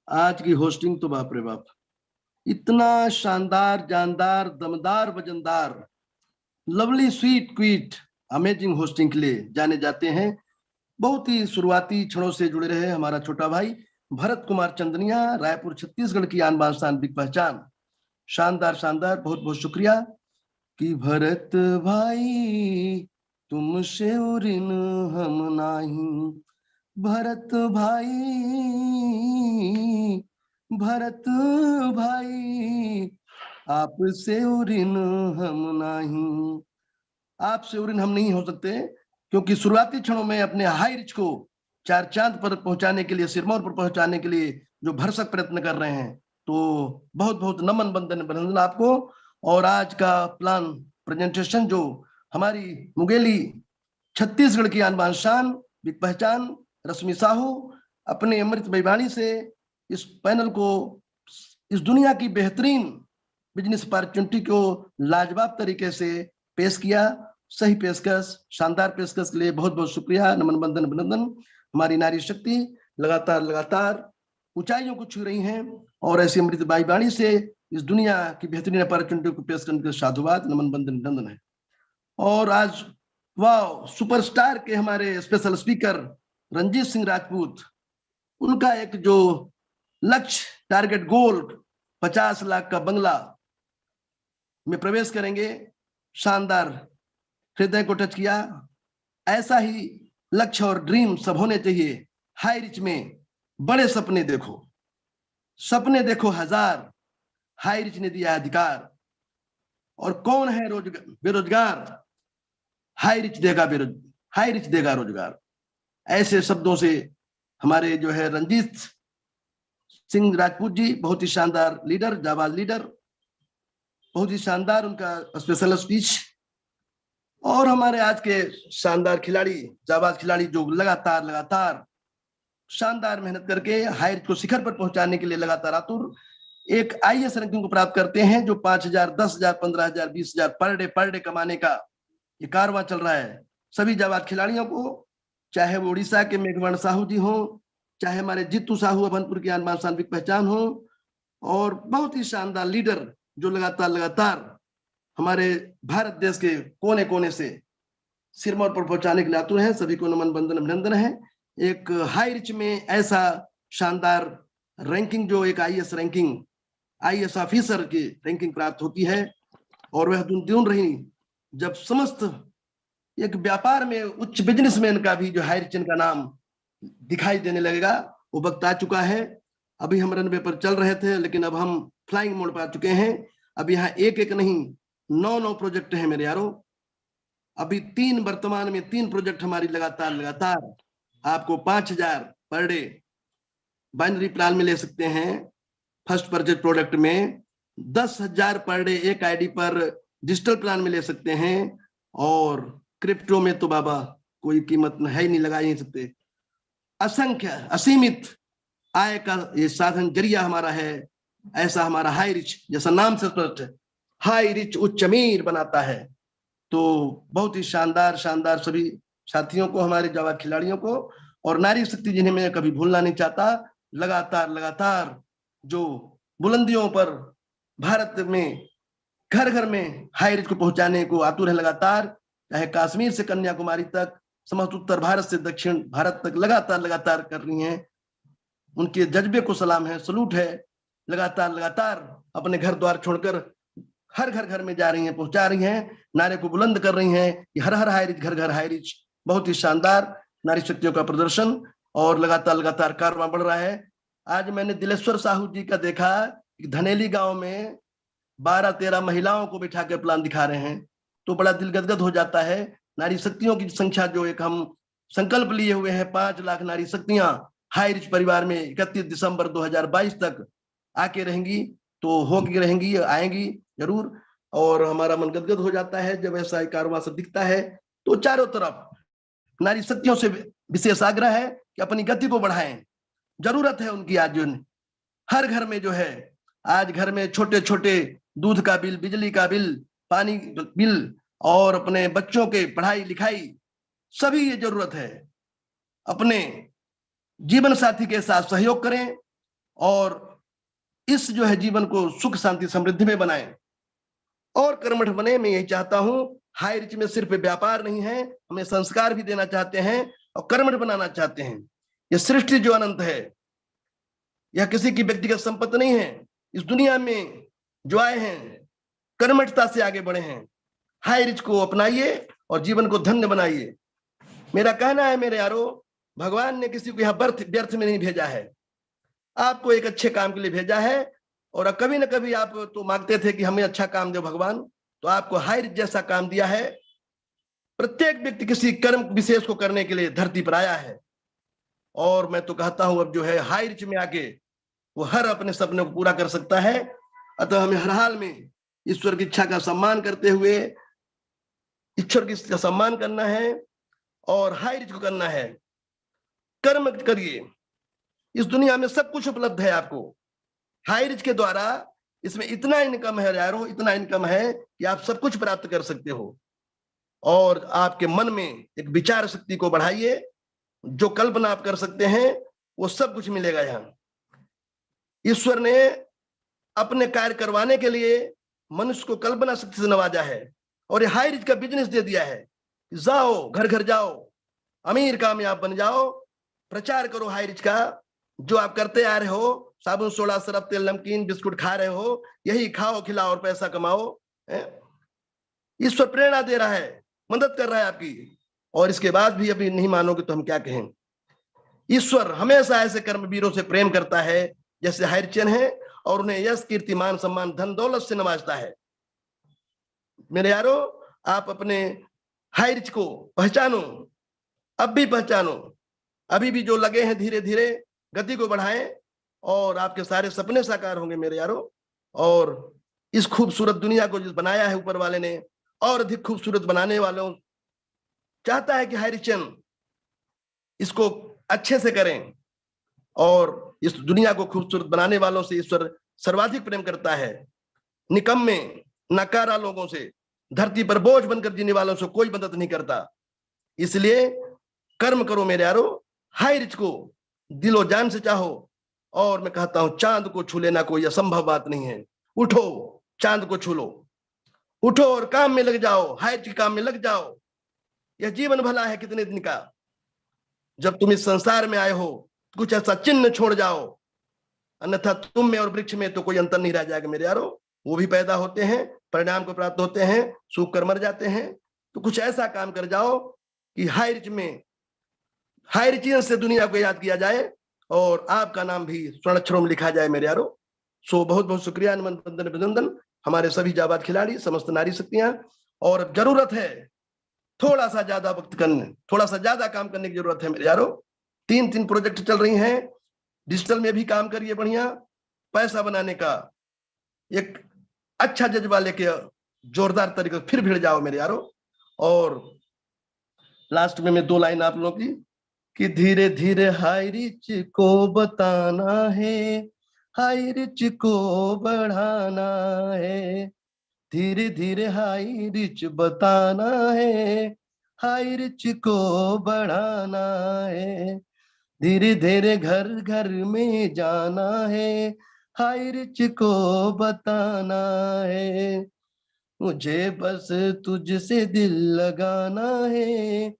H: आज की होस्टिंग तो बाप रे बाप, इतना शानदार, जानदार, दमदार, वजनदार, lovely, sweet, quite, amazing hosting के लिए जाने जाते हैं। बहुत ही शुरुआती क्षणों से जुड़े रहे हमारा छोटा भाई भरत कुमार चंदनिया, रायपुर छत्तीसगढ़ की आन बान शान बिग पहचान। शानदार शानदार, बहुत बहुत शुक्रिया। कि भरत भाई तुमसे ऋण हम नाही, भरत भाई, भरत भाई आपसे ऋण हम नहीं। आपसे ऋण हम नहीं हो सकते, क्योंकि शुरुआती क्षणों में अपने हाई रिच को चार चांद पर पहुंचाने के लिए, सिरमौर पर पहुंचाने के लिए जो भरसक प्रयत्न कर रहे हैं, तो बहुत बहुत नमन बंदन अभिनंदन आपको। और आज का प्लान प्रेजेंटेशन जो हमारी मुंगेली छत्तीसगढ़ की आन बान शान बिग पहचान रश्मि साहू अपने अमृत वाणी से इस पैनल को, इस दुनिया की बेहतरीन बिजनेस अपॉर्चुनिटी को लाजवाब तरीके से पेश किया। सही पेशकश, शानदार पेशकश के लिए बहुत बहुत शुक्रिया, नमन बंदन अभिनंदन। हमारी नारी शक्ति लगातार लगातार ऊंचाइयों को छू रही हैं और ऐसी अमृत वाणी से इस दुनिया की बेहतरीन अपॉर्चुनिटी को पेश करने के साधुवाद, नमन बंदन अभिनंदन है। और आज वाह, सुपरस्टार के हमारे स्पेशल स्पीकर रंजीत सिंह राजपूत, उनका एक जो लक्ष्य, टारगेट, गोल 50 लाख का बंगला में प्रवेश करेंगे, शानदार, हृदय को टच किया। ऐसा ही लक्ष्य और ड्रीम सब होने चाहिए। हाई रिच में बड़े सपने देखो, सपने देखो हजार, हाई रिच ने दिया अधिकार। और कौन है बेरोजगार, हाई रिच देगा हाई रिच देगा रोजगार। ऐसे शब्दों से हमारे जो है रंजीत सिंह राजपूत जी, बहुत ही शानदार लीडर, जाबाज लीडर, बहुत ही शानदार उनका स्पेशल स्पीच। और हमारे आज के शानदार खिलाड़ी, जाबाज खिलाड़ी जो लगातार लगातार शानदार मेहनत करके हाई रिच को शिखर पर पहुंचाने के लिए लगातार आतुर, एक आईएएस रैंकिंग को प्राप्त करते हैं, जो 5,000, 10,000, 15,000, 20,000 पर डे कमाने का ये कारवां चल रहा है। सभी जाबाज खिलाड़ियों को, चाहे वो उड़ीसा के मेघवर्ण साहू जी हो, चाहे हमारे जीतू साहू अभनपुर की आन बान शान बिग पहचान हो, और बहुत ही शानदार लीडर जो लगातार लगातार हमारे भारत देश के कोने कोने से सिरमौर पर पहुंचाने के लिए आतुर हैं। सभी को नमन बंदन अभिनंदन है। एक हाई रिच में ऐसा शानदार रैंकिंग, जो एक आईएएस रैंकिंग, आईएएस ऑफिसर की रैंकिंग प्राप्त होती है, और वह दून रही जब समस्त एक व्यापार में उच्च बिजनेसमैन का भी जो हाई रिच का नाम दिखाई देने लगेगा, वो वक्त आ चुका है। अभी हम रनवे पर चल रहे थे, लेकिन अब हम फ्लाइंग मोड पर आ चुके हैं। अब यहाँ एक एक नहीं 9 प्रोजेक्ट हैं मेरे यारों। अभी वर्तमान में 3 प्रोजेक्ट हमारी लगातार लगातार आपको 5,000 पर डे बाइनरी प्लान में ले सकते हैं। फर्स्ट परचेज प्रोडक्ट में 10,000 पर डे एक आईडी पर डिजिटल प्लान में ले सकते हैं। और क्रिप्टो में तो बाबा कोई कीमत है ही नहीं, लगा ही नहीं सकते। असंख्य असीमित आय का ये साधन जरिया हमारा है। ऐसा हमारा हाई रिच, जैसा नाम से स्पष्ट है, हाई रिच उच्च अमीर बनाता है। तो बहुत ही शानदार शानदार सभी साथियों को, हमारे जाबाज खिलाड़ियों को, और नारी शक्ति जिन्हें मैं कभी भूलना नहीं चाहता, लगातार लगातार जो बुलंदियों पर भारत में घर घर में हाई रिच को पहुंचाने को आतुर है लगातार, चाहे कश्मीर से कन्याकुमारी तक, समस्त उत्तर भारत से दक्षिण भारत तक लगातार लगातार कर रही हैं। उनके जज्बे को सलाम है, सलूट है। लगातार लगातार अपने घर द्वार छोड़कर हर घर में जा रही हैं, पहुंचा रही हैं, नारे को बुलंद कर रही हैं कि हर हर हाई रिच, घर घर हाई रिच। बहुत ही शानदार नारी शक्तियों का प्रदर्शन, और लगातार लगातार कारवां बढ़ रहा है। आज मैंने दिलेश्वर साहू जी का देखा कि धनेली गांव में 12-13 महिलाओं को बिठा के प्लान दिखा रहे हैं, तो बड़ा दिल गदगद हो जाता है। नारी शक्तियों की संख्या जो एक हम संकल्प लिए हुए हैं, 5 लाख नारी शक्तियां हाई रिच परिवार में 31 दिसंबर 2022 तक आके रहेंगी, तो होगी, रहेंगी, आएंगी जरूर। और हमारा मन गदगद हो जाता है जब ऐसा कारवां सब दिखता है। तो चारों तरफ नारी शक्तियों से विशेष आग्रह है कि अपनी गति को बढ़ाएं। जरूरत है उनकी आज, जो हर घर में जो है, आज घर में छोटे छोटे दूध का बिल, बिजली का बिल, पानी बिल, और अपने बच्चों के पढ़ाई लिखाई, सभी ये जरूरत है। अपने जीवन साथी के साथ सहयोग करें और इस जो है जीवन को सुख शांति समृद्धि में बनाएं और कर्मठ बने। मैं यही चाहता हूं। हाई रिच में सिर्फ व्यापार नहीं है, हमें संस्कार भी देना चाहते हैं और कर्मठ बनाना चाहते हैं। यह सृष्टि जो अनंत है, यह किसी की व्यक्तिगत संपत्ति नहीं है। इस दुनिया में जो आए हैं कर्मठता से आगे बढ़े हैं। हाई रिच को अपनाइए और जीवन को धन्य बनाइए। मेरा कहना है मेरे यारो, भगवान ने किसी को यहाँ व्यर्थ में नहीं भेजा है, आपको एक अच्छे काम के लिए भेजा है। और कभी न कभी आप तो मांगते थे कि हमें अच्छा काम दो भगवान, तो आपको हाई रिच जैसा काम दिया है। प्रत्येक व्यक्ति किसी कर्म विशेष को करने के लिए धरती पर आया है और मैं तो कहता हूं अब जो है हाई रिच में आके वो हर अपने सपने को पूरा कर सकता है। अतः हमें हर हाल में ईश्वर की इच्छा का सम्मान करते हुए ईश्वर की इच्छा का सम्मान करना है और हाई रिच को करना है। कर्म करिए, इस दुनिया में सब कुछ उपलब्ध है आपको। हाई रिच के द्वारा इसमें इतना इनकम है यारो, इतना इनकम है कि आप सब कुछ प्राप्त कर सकते हो। और आपके मन में एक विचार शक्ति को बढ़ाइए, जो कल्पना आप कर सकते हैं वो सब कुछ मिलेगा। यहाँ ईश्वर ने अपने कार्य करवाने के लिए मनुष्य को कल्पना शक्ति से नवाजा है और ये हाई रिच का बिजनेस दे दिया है। जाओ घर घर जाओ, अमीर कामयाब बन जाओ, प्रचार करो हाई रिच का। जो आप करते आ रहे हो, साबुन सोडा सरफ तेल नमकीन बिस्कुट खा रहे हो, यही खाओ खिलाओ और पैसा कमाओ। ईश्वर प्रेरणा दे रहा है, मदद कर रहा है आपकी, और इसके बाद भी अभी नहीं मानोगे तो हम क्या कहें। ईश्वर हमेशा ऐसे कर्मवीरों से प्रेम करता है जैसे हरिचंद है और उन्हें यश कीर्ति मान सम्मान धन दौलत से नवाजता है। मेरे यारो, आप अपने हाई रिच को पहचानो, अब भी पहचानो। अभी भी जो लगे हैं धीरे धीरे गति को बढ़ाएं और आपके सारे सपने साकार होंगे मेरे यारो। और इस खूबसूरत दुनिया को जिस बनाया है ऊपर वाले ने, और अधिक खूबसूरत बनाने वालों चाहता है कि हरिचंद इसको अच्छे से करें। और इस दुनिया को खूबसूरत बनाने वालों से ईश्वर सर्वाधिक प्रेम करता है। निकम्मे नकारा लोगों से, धरती पर बोझ बनकर जीने वालों से कोई मदद नहीं करता। इसलिए कर्म करो मेरे यारो, हाई रिच को दिलो जान से चाहो। और मैं कहता हूं चांद को छू लेना कोई असंभव बात नहीं है। उठो, चांद को छू लो, उठो और काम में लग जाओ, हाई रिच के काम में लग जाओ। यह जीवन भला है कितने दिन का, जब तुम इस संसार में आए हो कुछ ऐसा चिन्ह छोड़ जाओ, अन्यथा तुम में और वृक्ष में तो कोई अंतर नहीं रह जाएगा मेरे यारो। वो भी पैदा होते हैं, परिणाम को प्राप्त होते हैं, सूख कर मर जाते हैं। तो कुछ ऐसा काम कर जाओ कि हाई रिच में, हाई रिचियन से दुनिया को याद किया जाए और आपका नाम भी स्वर्ण अक्षरों में लिखा जाए मेरे यारो। सो बहुत बहुत शुक्रिया, वंदन अभिनंदन हमारे सभी जाबाज खिलाड़ी, समस्त नारी शक्तियां। और जरूरत है थोड़ा सा ज्यादा वक्त करने, थोड़ा सा ज्यादा काम करने की जरूरत है मेरे यारो। 3 प्रोजेक्ट चल रही हैं, डिजिटल में भी काम करिए बढ़िया, पैसा बनाने का एक अच्छा जज्बा लेके जोरदार तरीके फिर भिड़ जाओ मेरे यारो। और लास्ट में मैं 2 लाइन आप लोगों की, कि धीरे धीरे हाई रिच को बताना है, हाई रिच को बढ़ाना है। धीरे धीरे हाई रिच बताना है, हाई रिच को बढ़ाना है। धीरे धीरे घर घर में जाना है, हाई रिच को बताना है। मुझे बस तुझसे दिल लगाना है,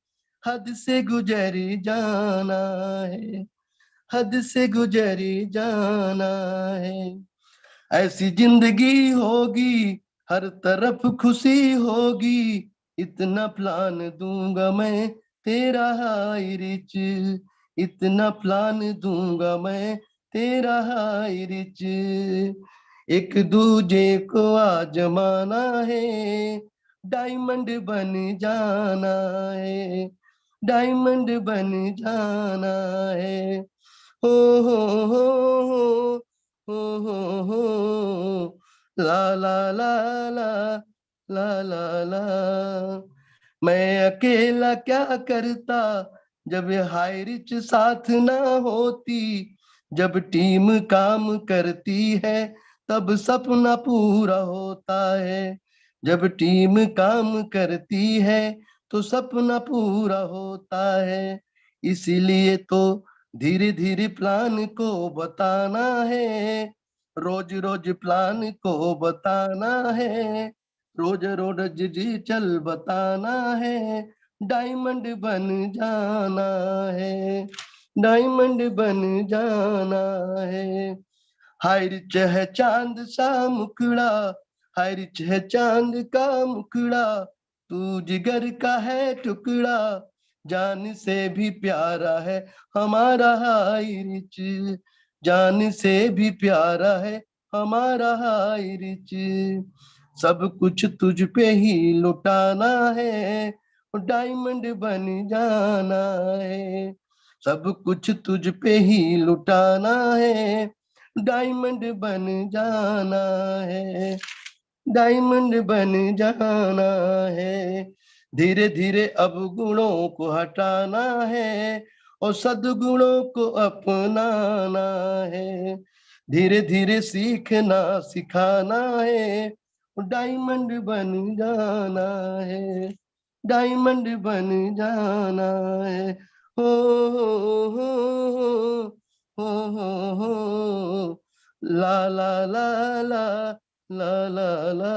H: हद से गुजरी जाना है, हद से गुजरी जाना है। ऐसी जिंदगी होगी, हर तरफ खुशी होगी, इतना प्लान दूंगा मैं तेरा हाई रिच, इतना प्लान दूंगा मैं तेरा हाई रिच। एक दूजे को आजमाना है, डायमंड बन जाना है, डायमंड बन जाना है। हो हो हो हो हो हो ला ला ला ला ला ला ला। मैं अकेला क्या करता जब हाई रिच साथ ना होती, जब टीम काम करती है तब सपना पूरा होता है। जब टीम काम करती है तो सपना पूरा होता है। इसीलिए तो धीरे धीरे प्लान को बताना है, रोज रोज प्लान को बताना है, रोज रोज जी चल बताना है, डायमंड बन जाना है, डायमंड बन जाना है। हाय रिच है चांद सा मुखड़ा, हाय रिच है चांद का मुखड़ा, तू जिगर का है टुकड़ा, जान से भी प्यारा है हमारा हाय रिच, जान से भी प्यारा है हमारा हाय रिच। सब कुछ तुझ पे ही लुटाना है, डायमंड बन जाना है, सब कुछ तुझ पे ही लुटाना है, डायमंड बन जाना है, डायमंड बन जाना है। धीरे धीरे अब गुणों को हटाना है और सद्गुणों को अपनाना है, धीरे धीरे सीखना सिखाना है, डायमंड बन जाना है, डायमंड बन जाना है। हो हो हो हो हो ला ला ला ला ला ला ला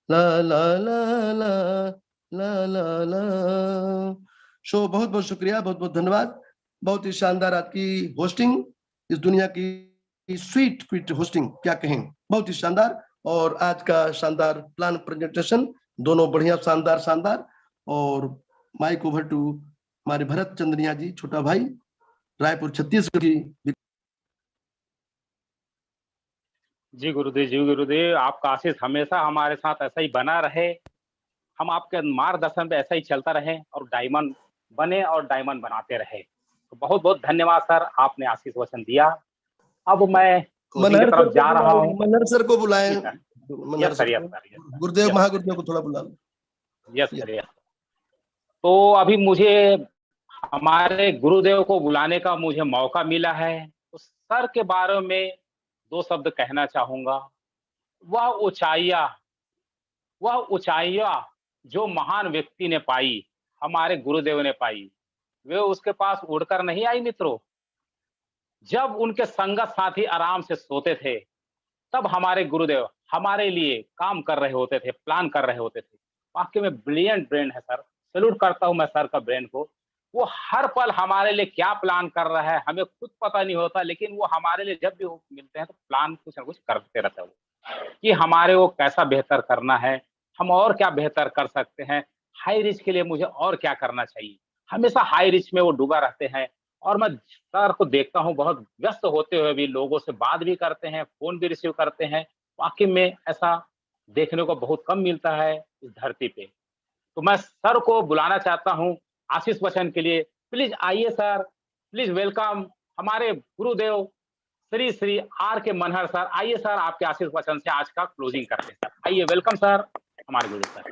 H: ला ला ला ला ला ला ला। शो बहुत बहुत शुक्रिया, बहुत बहुत धन्यवाद। बहुत ही शानदार आपकी होस्टिंग, इस दुनिया की स्वीट क्विट होस्टिंग क्या कहें, बहुत ही शानदार। और आज का शानदार प्लान प्रेजेंटेशन, दोनों बढ़िया शानदार शानदार। और माइक ओवर टू हमारे भरत चंद्रिया जी, छोटा भाई, रायपुर छत्तीसगढ़ की।
A: जी गुरुदेव, आपका आशीष हमेशा हमारे साथ ऐसा ही बना रहे, हम आपके मार्गदर्शन पे ऐसा ही चलता रहे और डायमंड बने और डायमंड बनाते रहे। तो बहुत बहुत धन्यवाद सर, आपने आशीष वचन दिया। अब मैं
H: मनहर
A: की तरफ जा रहा हूँ।
H: मनहर सर को बुलाएं,
A: यस सर,
H: गुरुदेव महागुरुदेव को थोड़ा बुला लो।
A: Yes sir. तो अभी मुझे हमारे गुरुदेव को बुलाने का मुझे मौका मिला है, तो सर के बारे में दो शब्द कहना चाहूंगा। वह ऊंचाइयां जो महान व्यक्ति ने पाई, हमारे गुरुदेव ने पाई, वे उसके पास उड़कर नहीं आई मित्रों। जब उनके संगत साथी आराम से सोते थे, तब हमारे गुरुदेव हमारे लिए काम कर रहे होते थे, प्लान कर रहे होते थे। वाकई में ब्रिलियंट ब्रेन है सर, सैल्यूट करता हूं मैं सर का ब्रेन को। वो हर पल हमारे लिए क्या प्लान कर रहा है हमें खुद पता नहीं होता, लेकिन वो हमारे लिए जब भी मिलते हैं तो प्लान कुछ ना कुछ करते रहते हैं कि हमारे वो कैसा बेहतर करना है, हम और क्या बेहतर कर सकते हैं, हाई रिच के लिए मुझे और क्या करना चाहिए। हमेशा हाई रिच में वो डूबा रहते हैं। और मैं सर को देखता हूँ बहुत व्यस्त होते हुए भी लोगों से बात भी करते हैं, फोन भी रिसीव करते हैं। वाकई में ऐसा देखने को बहुत कम मिलता है इस धरती पे। तो मैं सर को बुलाना चाहता हूँ आशीष वचन के लिए। प्लीज आइए सर, प्लीज वेलकम हमारे गुरुदेव श्री श्री आर के मनहर सर। आइए सर, आपके आशीष वचन से आज का क्लोजिंग करते हैं सर। आइए, वेलकम सर हमारे गुरु सर।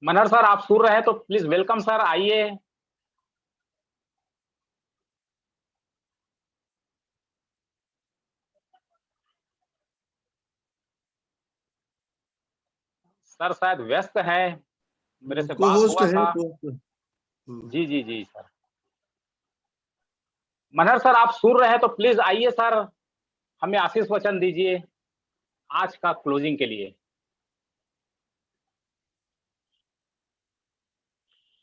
A: मनहर सर आप सुन रहे हैं तो प्लीज वेलकम सर, आइए। सर शायद व्यस्त है, मेरे से बात हुआ था। जी जी जी सर। मनहर सर आप सुन रहे हैं तो प्लीज आइए सर, हमें आशीष वचन दीजिए आज का क्लोजिंग के लिए।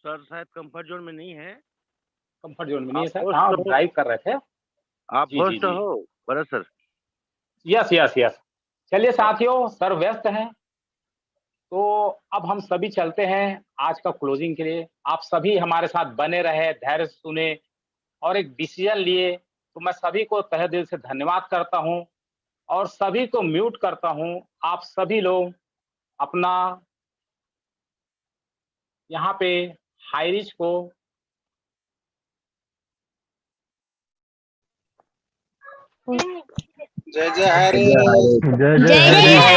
C: सर शायद कंफर्ट जोन में नहीं है।
A: कंफर्ट जोन में नहीं है सर, हाँ ड्राइव कर रहे थे।
C: आप होस्ट हो Bharat sir?
A: Yes yes yes. चलिए साथियों, सर व्यस्त हैं तो अब हम सभी चलते हैं आज का क्लोजिंग के लिए। आप सभी हमारे साथ बने रहे, धैर्य सुने और एक डिसीजन लिए, तो मैं सभी को तहे दिल से धन्यवाद करता हूं और सभी को म्यूट करता हूं। आप सभी लोग अपना यहाँ पे हाई रिच को
E: जय जय हरि,
K: जय जय हरि,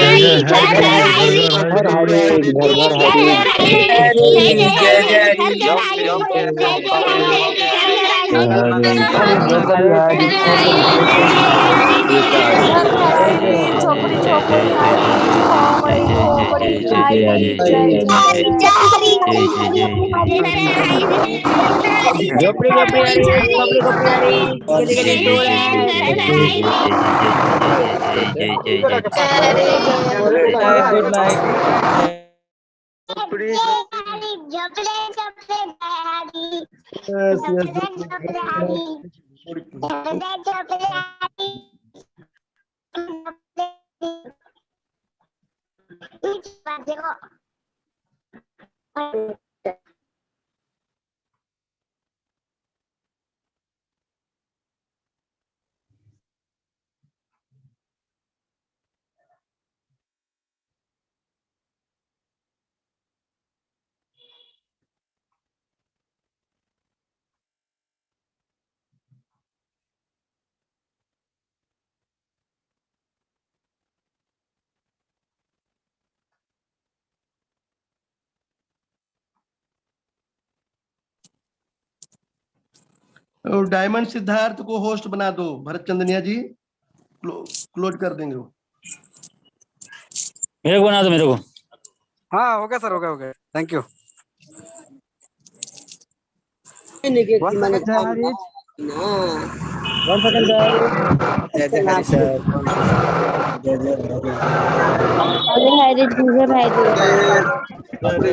L: झोपड़ी झोपड़ी खाली खोपड़ी खोपड़ी खाली जय
M: झोपड़ी झोपड़ी हरी खोपड़ी खोपड़ी हरी गली गली चोर है
N: गुड नाइट
H: और डायमंड सिद्धार्थ को होस्ट बना दो भरत चंदनिया जी, क्लोज कर देंगे वो।
O: मेरे को बना दो मेरे को।
P: हाँ हो गया सर, हो गया हो गया, थैंक यू।
L: हरी